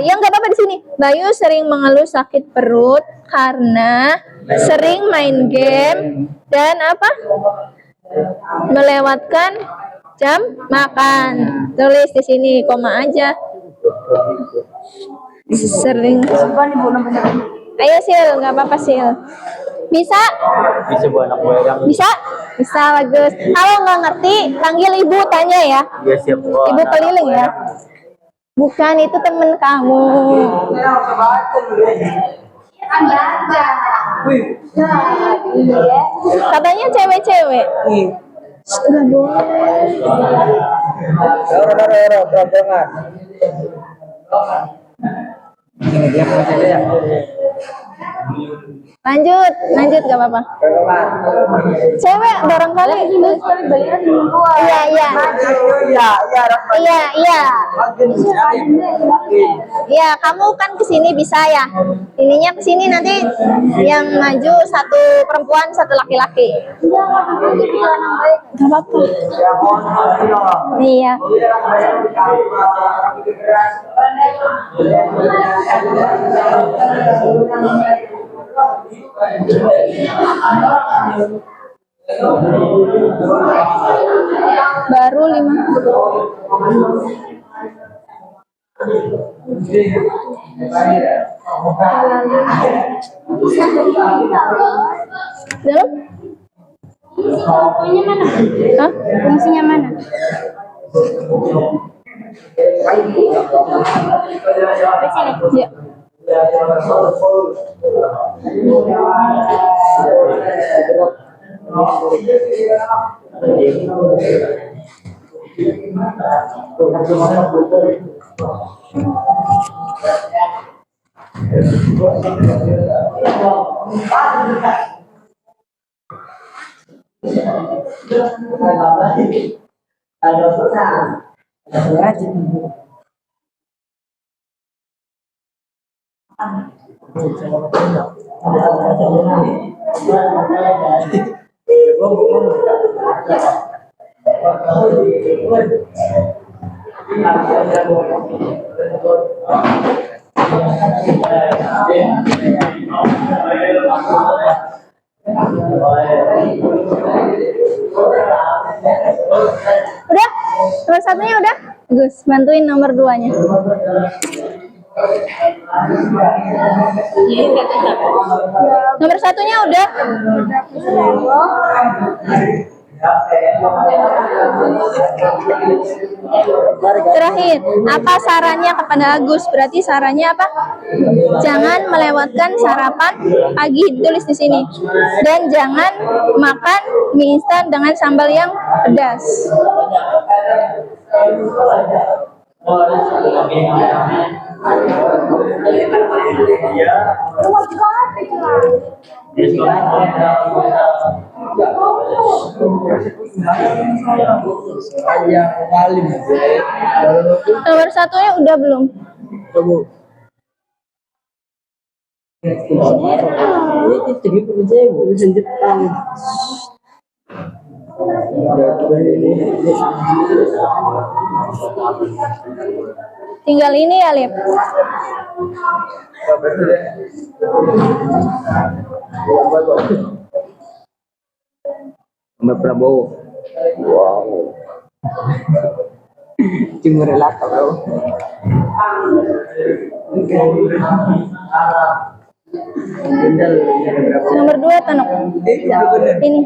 Yang nggak apa-apa di sini. Bayu sering mengeluh sakit perut karena sering main game dan apa? Melewatkan jam makan. Tulis di sini koma aja. Sering. Ayo Sil, nggak apa-apa Sil. Bisa? Bisa buat anak gue yang. Bisa? Bisa, bagus. Kalau nggak ngerti, panggil ibu tanya ya. Iya siap. Ibu keliling ya. Bukan, itu temen kamu. Katanya cewek-cewek. Nggak boleh. Lanjut gak apa-apa. Cewek barangkali. Iya. Iya, kamu kan kesini bisa ya. Ininya kesini nanti yang maju satu perempuan, satu laki-laki. Gak apa-apa. Iya. Baru 5. Dalam? Fungsinya mana? Hah? Fungsinya mana? Ya. Udah? Nomor satunya udah? Bagus, bantuin nomor 2-nya. Nomor satunya udah? Terakhir, apa sarannya kepada Agus? Berarti sarannya apa? Jangan melewatkan sarapan pagi, tulis di sini. Dan jangan makan mie instan dengan sambal yang pedas. Nomor satunya udah belum? Tinggal ini ya, Lip. Nomor Prabowo. Wow. Timur Relaka, bro. Nomor 2, Tanok. Ini.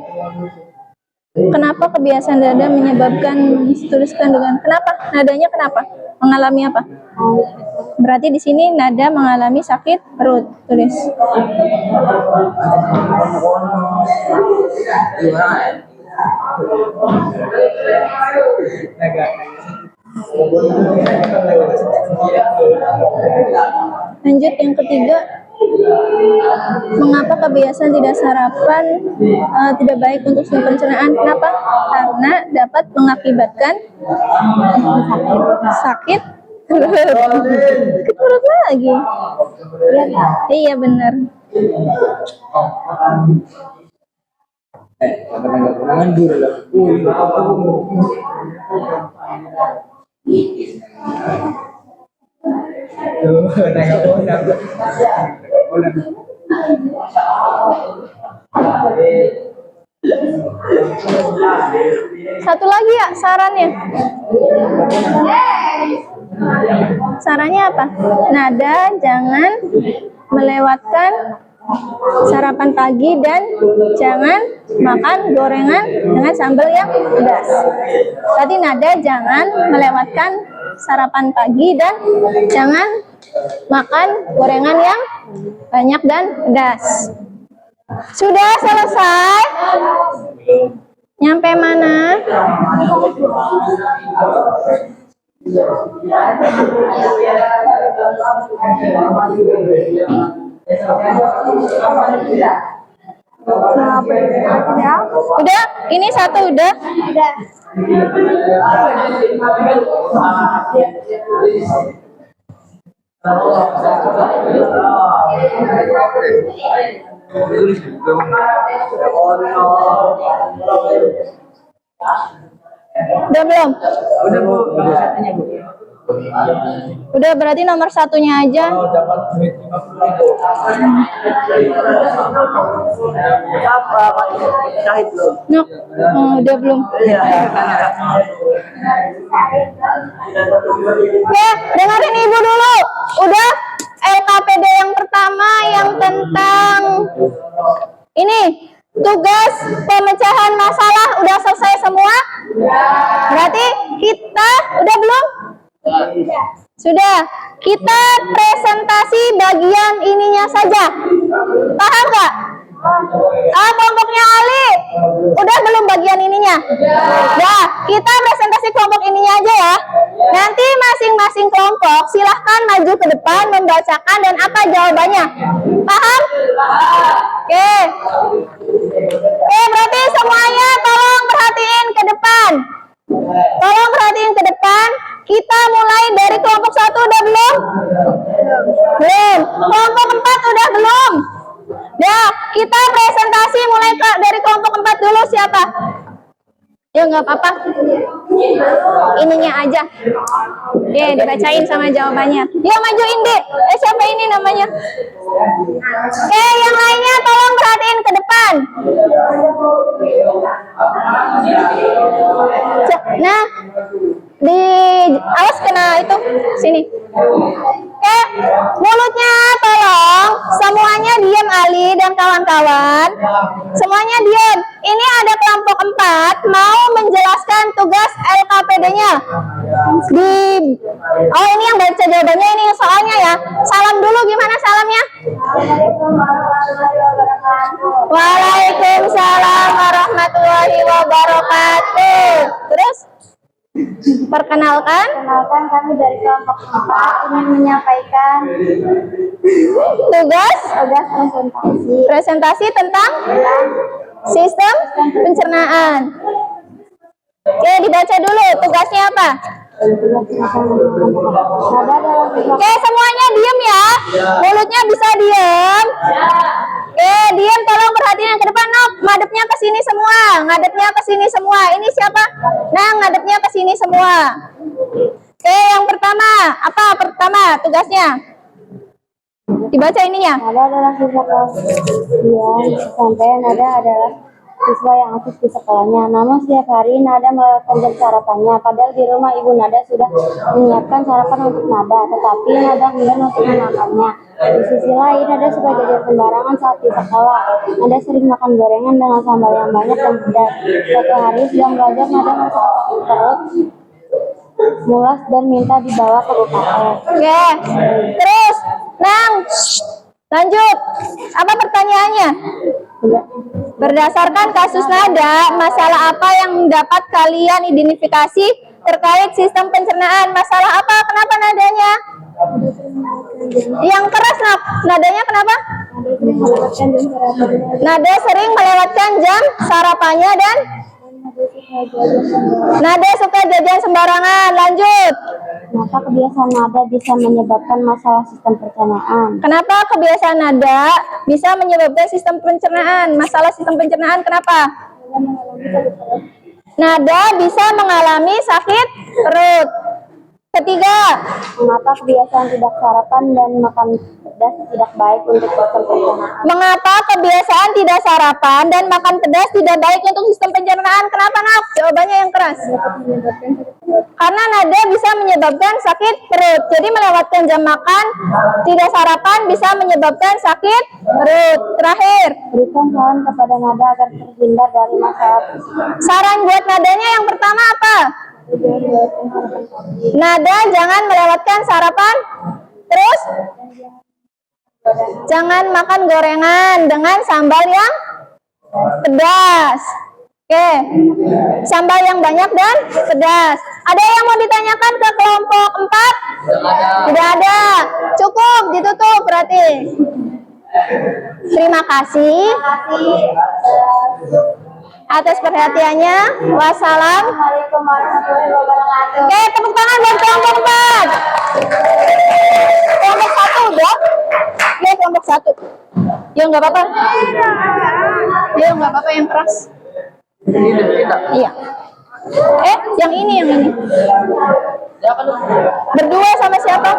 Kenapa kebiasaan dada menyebabkan dituliskan dengan kenapa? Nadanya kenapa? Mengalami apa? Berarti di sini nada mengalami sakit perut. Tulis. Lanjut yang ketiga. Mengapa kebiasaan tidak sarapan tidak baik untuk sistem pencernaan? Kenapa? Karena dapat mengakibatkan sakit perut lagi. Iya benar. Satu lagi ya sarannya. Sarannya apa? Nada jangan melewatkan sarapan pagi dan jangan makan gorengan dengan sambal yang pedas. Tadi nada jangan melewatkan sarapan pagi dan jangan makan gorengan yang banyak dan pedas. Sudah selesai? Nyampe mana? Udah? Ini satu udah? Udah. Udah belum? Udah Bu, nomor satunya Bu. Udah, berarti nomor satunya aja. Dapat duit 50.000. Nuk, udah belum? Ya, dengerin ibu dulu. Udah, LKPD yang pertama yang tentang ini tugas pemecahan masalah udah selesai semua? Berarti kita udah belum? Sudah. Kita presentasi bagian ininya saja. Paham nggak? Kelompoknya Ali. Udah belum bagian ininya? Nah, kita presentasi kelompok ininya aja ya. Nanti masing-masing kelompok silahkan maju ke depan membacakan dan apa jawabannya. Paham? Oke. Oke, berarti semuanya tolong perhatiin ke depan. Tolong perhatiin ke depan. Kita mulai dari kelompok 1 udah belum? Belum. Kelompok 4 udah belum? Ya, kita presentasi mulai dari kelompok 4 dulu. Siapa? Ya nggak apa-apa. Ininya aja. Oke, dibacain sama jawabannya. Ya, majuin deh. Siapa ini namanya? Oke, yang lainnya tolong perhatiin ke depan. Nah, awas kena itu sini. Oke, mulutnya tolong semuanya diam, Ali dan kawan-kawan. Semuanya diam. Ini ada kelompok 4 mau menjelaskan tugas LKPD-nya. Oh, ini yang baca jawabannya, ini soalnya ya. Salam dulu, gimana salamnya? Waalaikumsalam warahmatullahi wabarakatuh. Terus? Perkenalkan. Perkenalkan, kami dari kelompok 4 ingin menyampaikan Tugas presentasi presentasi tentang sistem pencernaan. Oke, dibaca dulu tugasnya apa? Oke, semuanya diem ya. Mulutnya bisa diem. Oke, diem, tolong perhatiin yang ke depan. Nok, ngadepnya ke sini semua. Ngadepnya ke sini semua. Ini siapa? Nah, ngadepnya ke sini semua. Oke, yang pertama. Apa pertama tugasnya? Dibaca ininya. Nada adalah siswa kelas 2 SMP. Nada adalah siswa yang aktif di sekolahnya. Namun setiap hari Nada melewatkan jam sarapannya. Padahal di rumah ibu Nada sudah menyiapkan sarapan untuk Nada, tetapi Nada enggan untuk memakannya. Di sisi lain, Nada suka jajan sembarangan saat di sekolah. Nada sering makan gorengan dengan sambal yang banyak dan pedas. Suatu hari sedang belajar, Nada merasa sakit perut, mulas dan minta dibawa ke UKS. Oke, terus, Nang, lanjut. Apa pertanyaannya? Berdasarkan kasus Nada, masalah apa yang dapat kalian identifikasi terkait sistem pencernaan? Masalah apa? Kenapa nadanya? Yang keras, nadanya kenapa? Nada sering melewatkan jam sarapannya dan Nada suka jajan sembarangan. Lanjut. Maka kebiasaan Nada bisa menyebabkan masalah sistem pencernaan. Kenapa kebiasaan Nada bisa menyebabkan sistem pencernaan? Masalah sistem pencernaan kenapa? Nada bisa mengalami sakit perut. Ketiga, Mengapa kebiasaan tidak sarapan dan makan pedas tidak baik untuk sistem pencernaan? mengapa kebiasaan tidak sarapan dan makan pedas tidak baik untuk sistem pencernaan? Kenapa, Nak? Jawabannya yang keras. Karena Nada bisa menyebabkan sakit perut. Jadi melewatkan jam makan, tidak sarapan bisa menyebabkan sakit perut. Terakhir, Berikan saran kepada Nada agar terhindar dari masalah tersebut. saran buat Nadanya yang pertama apa? Nada jangan melewatkan sarapan. Terus jangan makan gorengan dengan sambal yang pedas. Oke, sambal yang banyak dan pedas. Ada yang mau ditanyakan ke kelompok 4? Tidak ada. Cukup, ditutup berarti. Terima kasih atas perhatiannya. Wassalamualaikum warahmatullahi wabarakatuh. Oke, tepuk tangan buat kelompok 4. Kelompok 1 udah? Ya, kelompok 1. Ya, nggak apa-apa. Ya, nggak apa-apa yang keras. Iya. Yang ini. Berdua sama siapa?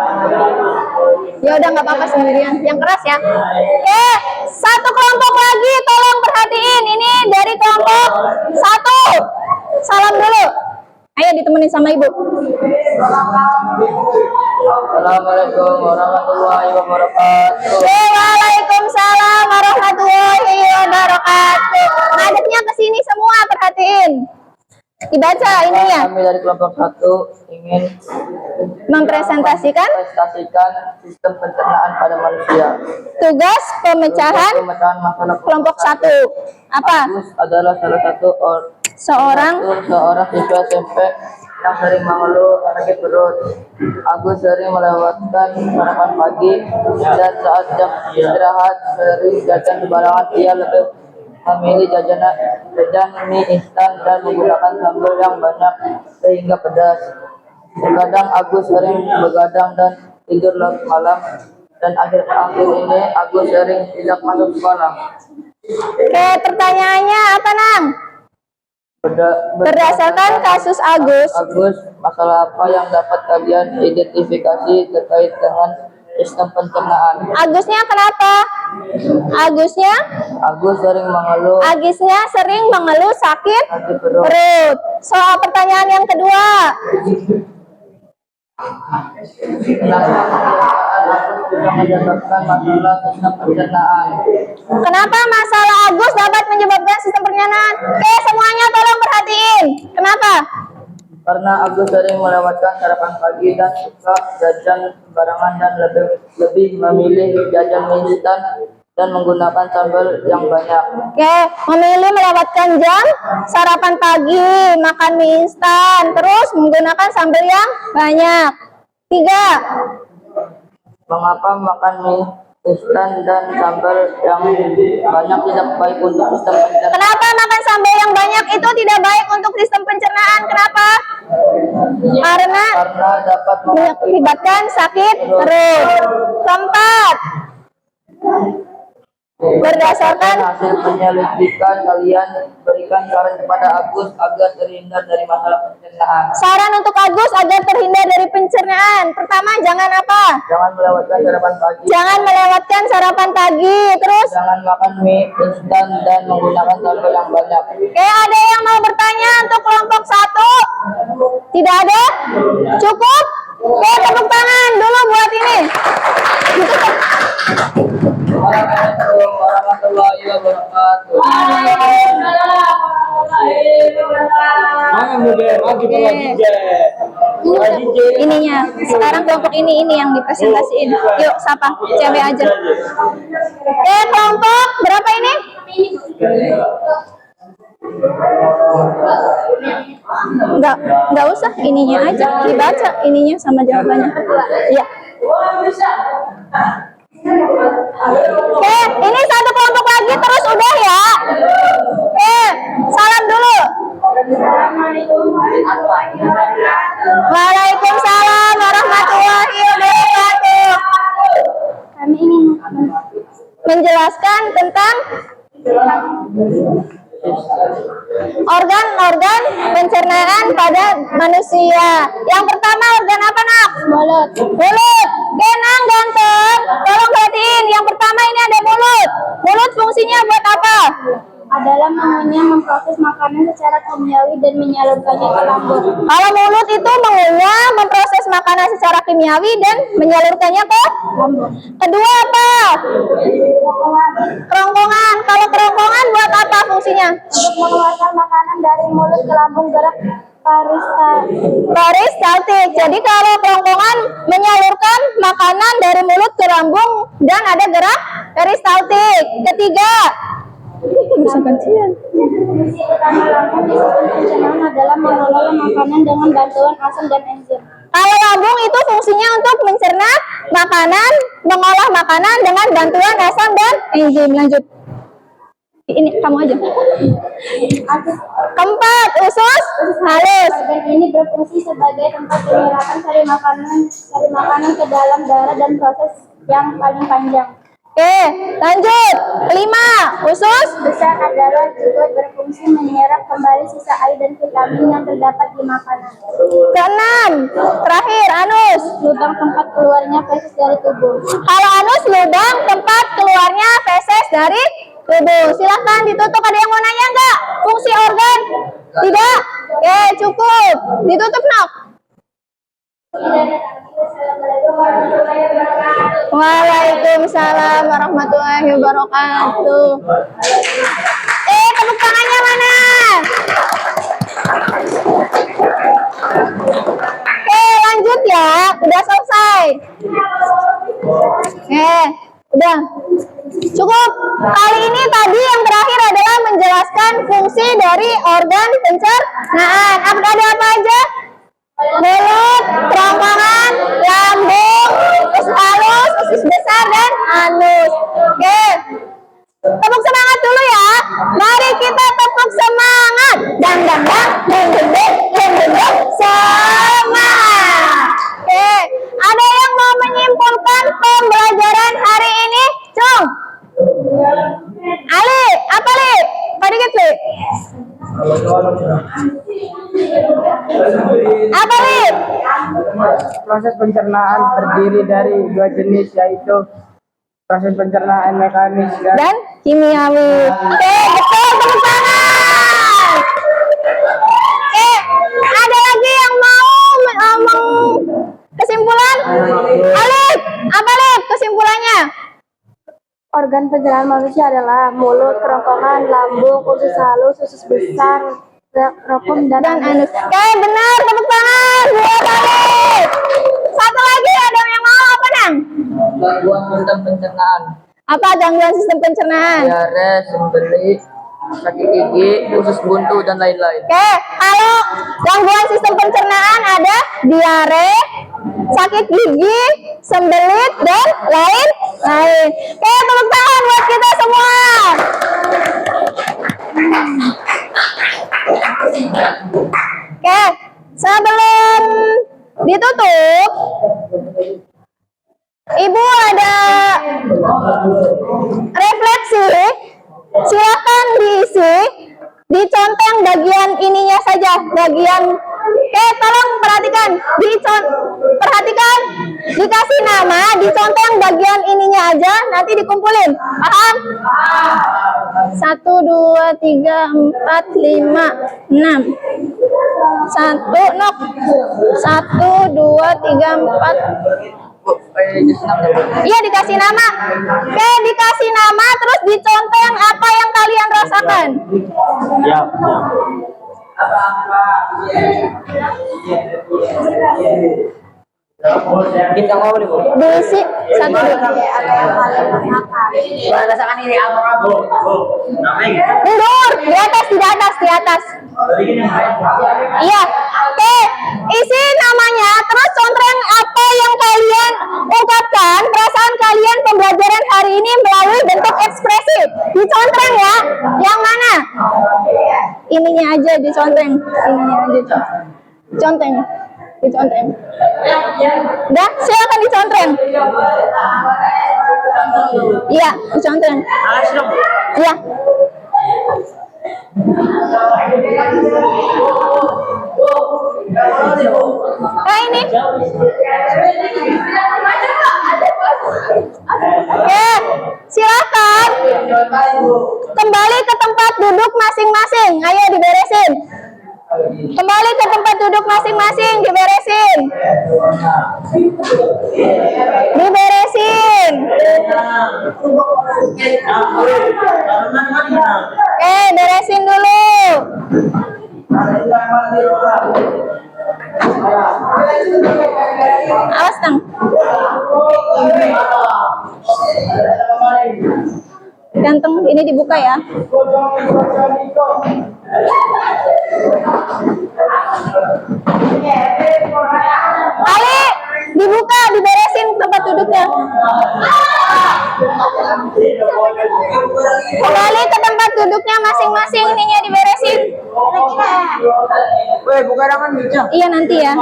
Ya udah nggak apa-apa sendirian. Yang keras ya. Oke, satu kelompok lagi, tolong perhatiin. Ini dari kelompok 1. Salam dulu. Ayo ditemenin sama ibu. Assalamualaikum warahmatullahi wabarakatuh. Waalaikumsalam warahmatullahi wabarakatuh. Ngadepnya ke sini semua, perhatiin. Dibaca ininya. Kami dari kelompok 1 ingin Mempresentasikan sistem pencernaan pada manusia. tugas pemecahan Pemecahan masalah kelompok 1. Apa? Agus adalah salah satu Seorang seorang siswa SMP yang sering mengeluh sakit perut. Agus sering melewatkan sarapan pagi dan saat jam istirahat sering jajan sembarangan. Ia lebih memilih jajan mie instan dan menggunakan sambal yang banyak sehingga pedas. Terkadang Agus sering begadang dan tidur larut malam, dan akhir-akhir ini Agus sering tidak masuk sekolah. Oke, pertanyaannya apa, Nang? Berdasarkan kasus Agus, masalah apa yang dapat kalian identifikasi terkait dengan sistem pencernaan? Agusnya kenapa? Agusnya sering mengeluh sakit perut. Soal pertanyaan yang kedua. Menyebabkan masalah sistem pencernaan. Kenapa masalah Agus dapat menyebabkan sistem pencernaan? Oke, semuanya tolong perhatiin. Kenapa? Karena Agus sering melewatkan sarapan pagi dan suka jajan sembarangan dan lebih memilih jajan mie instan dan menggunakan sambal yang banyak. Oke, memilih melewatkan jam sarapan pagi, makan mie instan, terus menggunakan sambal yang banyak. 3. Mengapa makan mie instan dan sambal yang banyak tidak baik untuk sistem pencernaan? Kenapa makan sambal yang banyak itu tidak baik untuk sistem pencernaan? Kenapa? Karena dapat mengakibatkan sakit perut. 4. Berdasarkan hasil penyelidikan, kalian berikan saran kepada Agus agar terhindar dari masalah pencernaan. saran untuk Agus agar terhindar dari pencernaan. Pertama, jangan apa? Jangan melewatkan sarapan pagi. Jangan melewatkan sarapan pagi. Terus? Jangan makan mie instan dan menggunakan sambal yang banyak. Oke, ada yang mau bertanya untuk kelompok 1? Tidak ada? Cukup? Oke, tepuk tangan dulu buat ini. Assalamualaikum warahmatullahi wabarakatuh. Ininya. Sekarang kelompok ini yang dipresentasiin. Yuk, siapa? Cewek aja. Oke, kelompok berapa ini? Enggak usah, ininya aja dibaca, ininya sama jawabannya. Iya. Oke, ini satu kelompok lagi terus udah ya. Salam dulu. Waalaikumsalam warahmatullahi wabarakatuh. Kami ingin menjelaskan tentang organ-organ pencernaan pada manusia. Yang pertama organ apa, Nak? Mulut. Mulut. Nang ganteng, tolong perhatiin. Yang pertama ini ada mulut. Mulut fungsinya buat apa? Adalah mengunyah, memproses makanan secara kimiawi dan menyalurkannya ke lambung. Kalau mulut itu mengunyah, memproses makanan secara kimiawi dan menyalurkannya ke Lambung. kedua apa? Kerongkongan. Kalau kerongkongan buat apa fungsinya? Untuk mengeluarkan makanan dari mulut ke lambung gerak Peristaltik. Jadi kalau kerongkongan menyalurkan makanan dari mulut ke lambung dan ada gerak peristaltik. Ketiga. Fungsi utama lambung di sistem pencernaan adalah mengelola makanan dengan bantuan asam dan enzim. Kalau lambung itu fungsinya untuk mencerna makanan, mengolah makanan dengan bantuan asam dan enzim. Lanjut. Ini kamu aja. Keempat, usus halus. Organ ini berfungsi sebagai tempat penyerapan sari makanan ke dalam darah dan proses yang paling panjang. Oke, lanjut. 5, usus Besar adalah juga berfungsi menyerap kembali sisa air dan vitamin yang terdapat di makanan. Keenam, terakhir, anus. Lubang tempat keluarnya feses dari tubuh. Kalau anus lubang tempat keluarnya feses dari tubuh. Silahkan ditutup. Ada yang mau nanya nggak? Fungsi organ? Tidak? Oke, cukup. Ditutup, Nok. Waalaikumsalam warahmatullahi wabarakatuh. Tepuk tangannya mana? Lanjut ya. Udah selesai. Udah. Cukup. Kali ini tadi yang terakhir adalah menjelaskan fungsi dari organ pencernaan. Ada apa aja? Mulut, kerongkongan, lambung, usus halus, usus besar, dan anus. Oke. Tepuk semangat dulu ya. Mari kita tepuk semangat. Dang dang dang, deng deng deng, deng deng deng. Semangat. Oke. Ada yang mau menyimpulkan pembelajaran hari ini? Cung. Ali, apa Li? Padikit Li. Apa Li? Proses pencernaan terdiri dari dua jenis, yaitu proses pencernaan mekanis Dan kimiawi. Oke, betul, tepuk tangan. Oke, ada lagi yang mau ngomong kesimpulan? Alif, apa Alif kesimpulannya? Organ pencernaan manusia adalah mulut, kerongkongan, lambung, usus halus, usus besar, rekum, dan Anus. Oke, benar, tepuk tangan. 2 kali. Satu lagi, ada yang mau apa, Nang? Gangguan sistem pencernaan. Apa gangguan sistem pencernaan? Diare, sembelit, sakit gigi, usus buntu, dan lain-lain. Oke, kalau gangguan sistem pencernaan ada diare, sakit gigi, sembelit, dan lain-lain. Oke, tepuk tangan buat kita semua. Oke, sebelum ditutup, Ibu ada refleksi. Silakan diisi, diconteng bagian ininya saja, bagian. Tolong perhatikan, perhatikan, dikasih nama, diconteng bagian ininya aja, nanti dikumpulin. Paham? 1, 2, 3, 4, 5, 6. 1, Nok. 1, 2, 3, 4. Iya, dikasih nama. Oke, dikasih nama, terus diconteng apa yang kalian rasakan. Ya. Kita mau nih, Bu. Diisi 1, 2. Rasakan ini apa-apa. Mundur, di atas, di atas, di atas. Iya. Oke, isi namanya, terus contreng apa yang kalian ungkapkan, perasaan kalian pembelajaran hari ini melalui bentuk ekspresif. Dicontreng ya. Yang mana? Ininya aja dicontreng. Ininya aja. Contreng. Dicontreng. Udah, silakan dicontreng. Iya, dicontreng. Iya. Ini. Oke, silakan kembali ke tempat duduk masing-masing. Ayo diberesin. Kembali ke tempat duduk masing-masing, diberesin. Diberesin. Beresin dulu. Awas Tang. Ganteng, ini dibuka ya. Ali, dibuka, diberesin tempat duduknya. Kembali ke tempat duduknya masing-masing, ininya diberesin. Weh, buka rangan bisa. Iya nanti ya.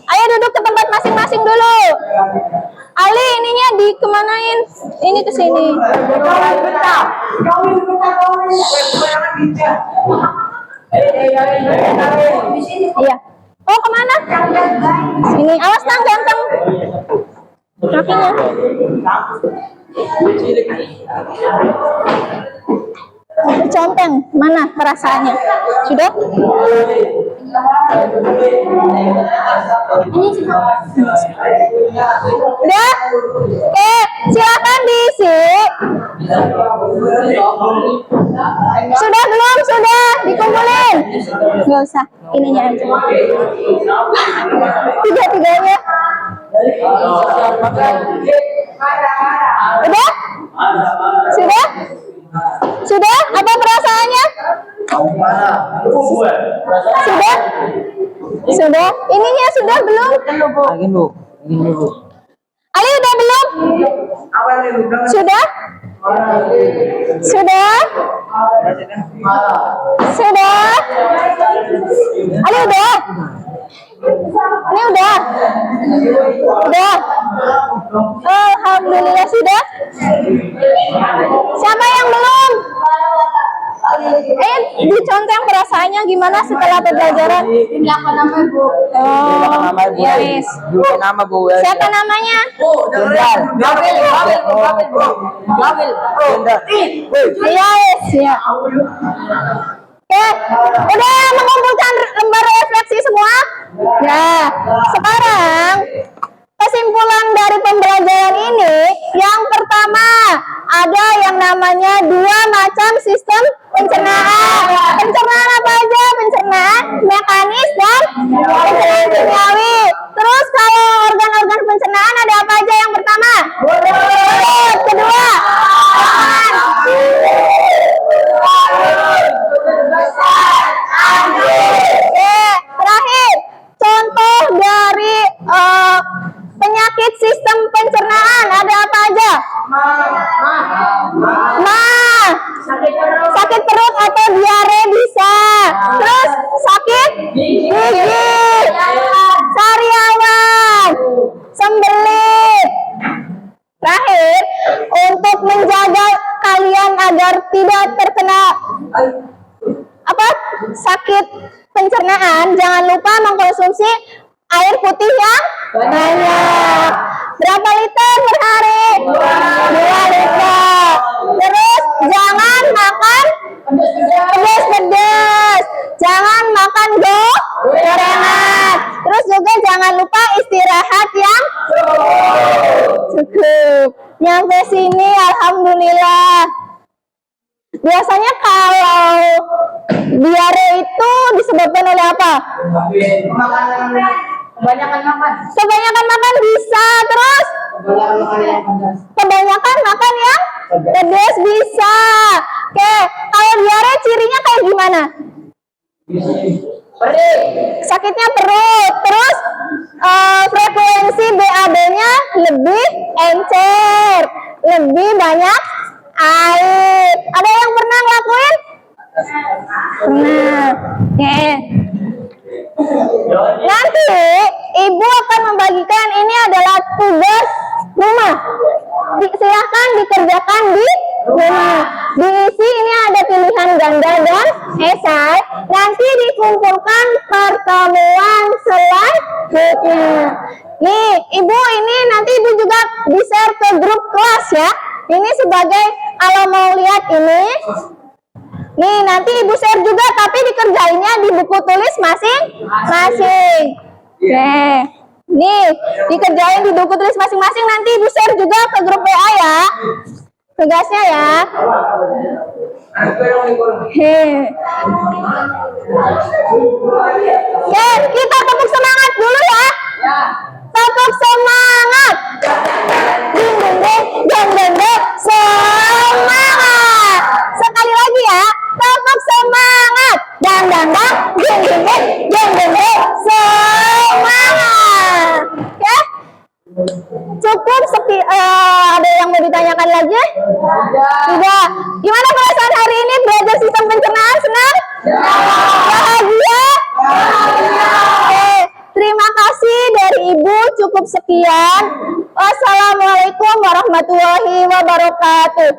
Ayo duduk ke tempat masing-masing dulu. Ali, ininya dikemanain? Ini ke sini. Iya. Oh, kemana? Sini. Awas Tang, ganteng. Kakinya. Conteng, mana perasaannya? Sudah? Udah? Oke, silakan diisi. Sudah belum? Sudah, dikumpulin. Nggak usah, ininya aja. Tiga-tiganya. Udah? Sudah? Sudah? Apa perasaannya? Sudah? Sudah? Ininya sudah belum? Lagi Bu. Ini Bu. Ali udah belum? Sudah? Sudah? Sudah? Ali udah? Ini udah? Udah? Alhamdulillah sudah? Siapa yang belum? Diconteng perasaannya gimana setelah pembelajaran? Oh, ya wis. Bukan nama Bu. Siapa namanya? Jenderal. Iya wis, ya. Oke, udah mengumpulkan lembar refleksi semua? Ya, sekarang kesimpulan dari pembelajaran ini, yang pertama ada yang namanya 2 macam sistem pencernaan. Pencernaan apa aja? Pencernaan mekanis dan pencernaan kimiawi. Terus kalau organ-organ pencernaan ada apa aja? Yang pertama, perut. Kedua, terakhir, contoh dari penyakit sistem pencernaan ada apa aja? Sakit perut atau diare bisa. Terus sakit gigi, sariawan, sembelit. Terakhir, untuk menjaga kalian agar tidak terkena sakit pencernaan, jangan lupa mengkonsumsi air putih yang banyak. Berapa liter per hari? 2 liter. Terus jangan makan pedas-pedas. Jangan makan gorengan. Terus juga jangan lupa istirahat yang cukup. Nyampe sini alhamdulillah. Biasanya kalau diare itu disebabkan oleh apa? Kebanyakan makan bisa. Terus kebanyakan makan yang pedas bisa. Oke, kalau diare cirinya kayak gimana? Sakitnya perut. Terus frekuensi BAB-nya lebih encer, lebih banyak air. Ada yang pernah ngelakuin? Pernah. Nanti ibu akan membagikan, ini adalah tugas rumah. Silahkan dikerjakan di rumah. Diisi, ini ada pilihan ganda dan esai. Nanti dikumpulkan pertemuan selanjutnya. Nih, ibu ini nanti ibu juga di-share ke grup kelas ya. Ini sebagai, kalau mau lihat ini, nih nanti ibu share juga, tapi dikerjainnya di buku tulis masing-masing. Oke, nih dikerjain di buku tulis masing-masing, nanti ibu share juga ke grup WA ya, tugasnya ya. He. Oke, kita tepuk semangat dulu ya. Tepuk semangat. Ding ding ding, ding ding ding. Semangat. Sekali lagi ya. Tepuk semangat. Dang dang dang, ding ding ding, ding ding ding. Semangat. Oke. Cukup ada yang mau ditanyakan lagi? Tidak. Gimana perasaan hari ini belajar sistem pencernaan? Senang? Bahagia? Oke, terima kasih dari Ibu. Cukup sekian. Wassalamualaikum warahmatullahi wabarakatuh.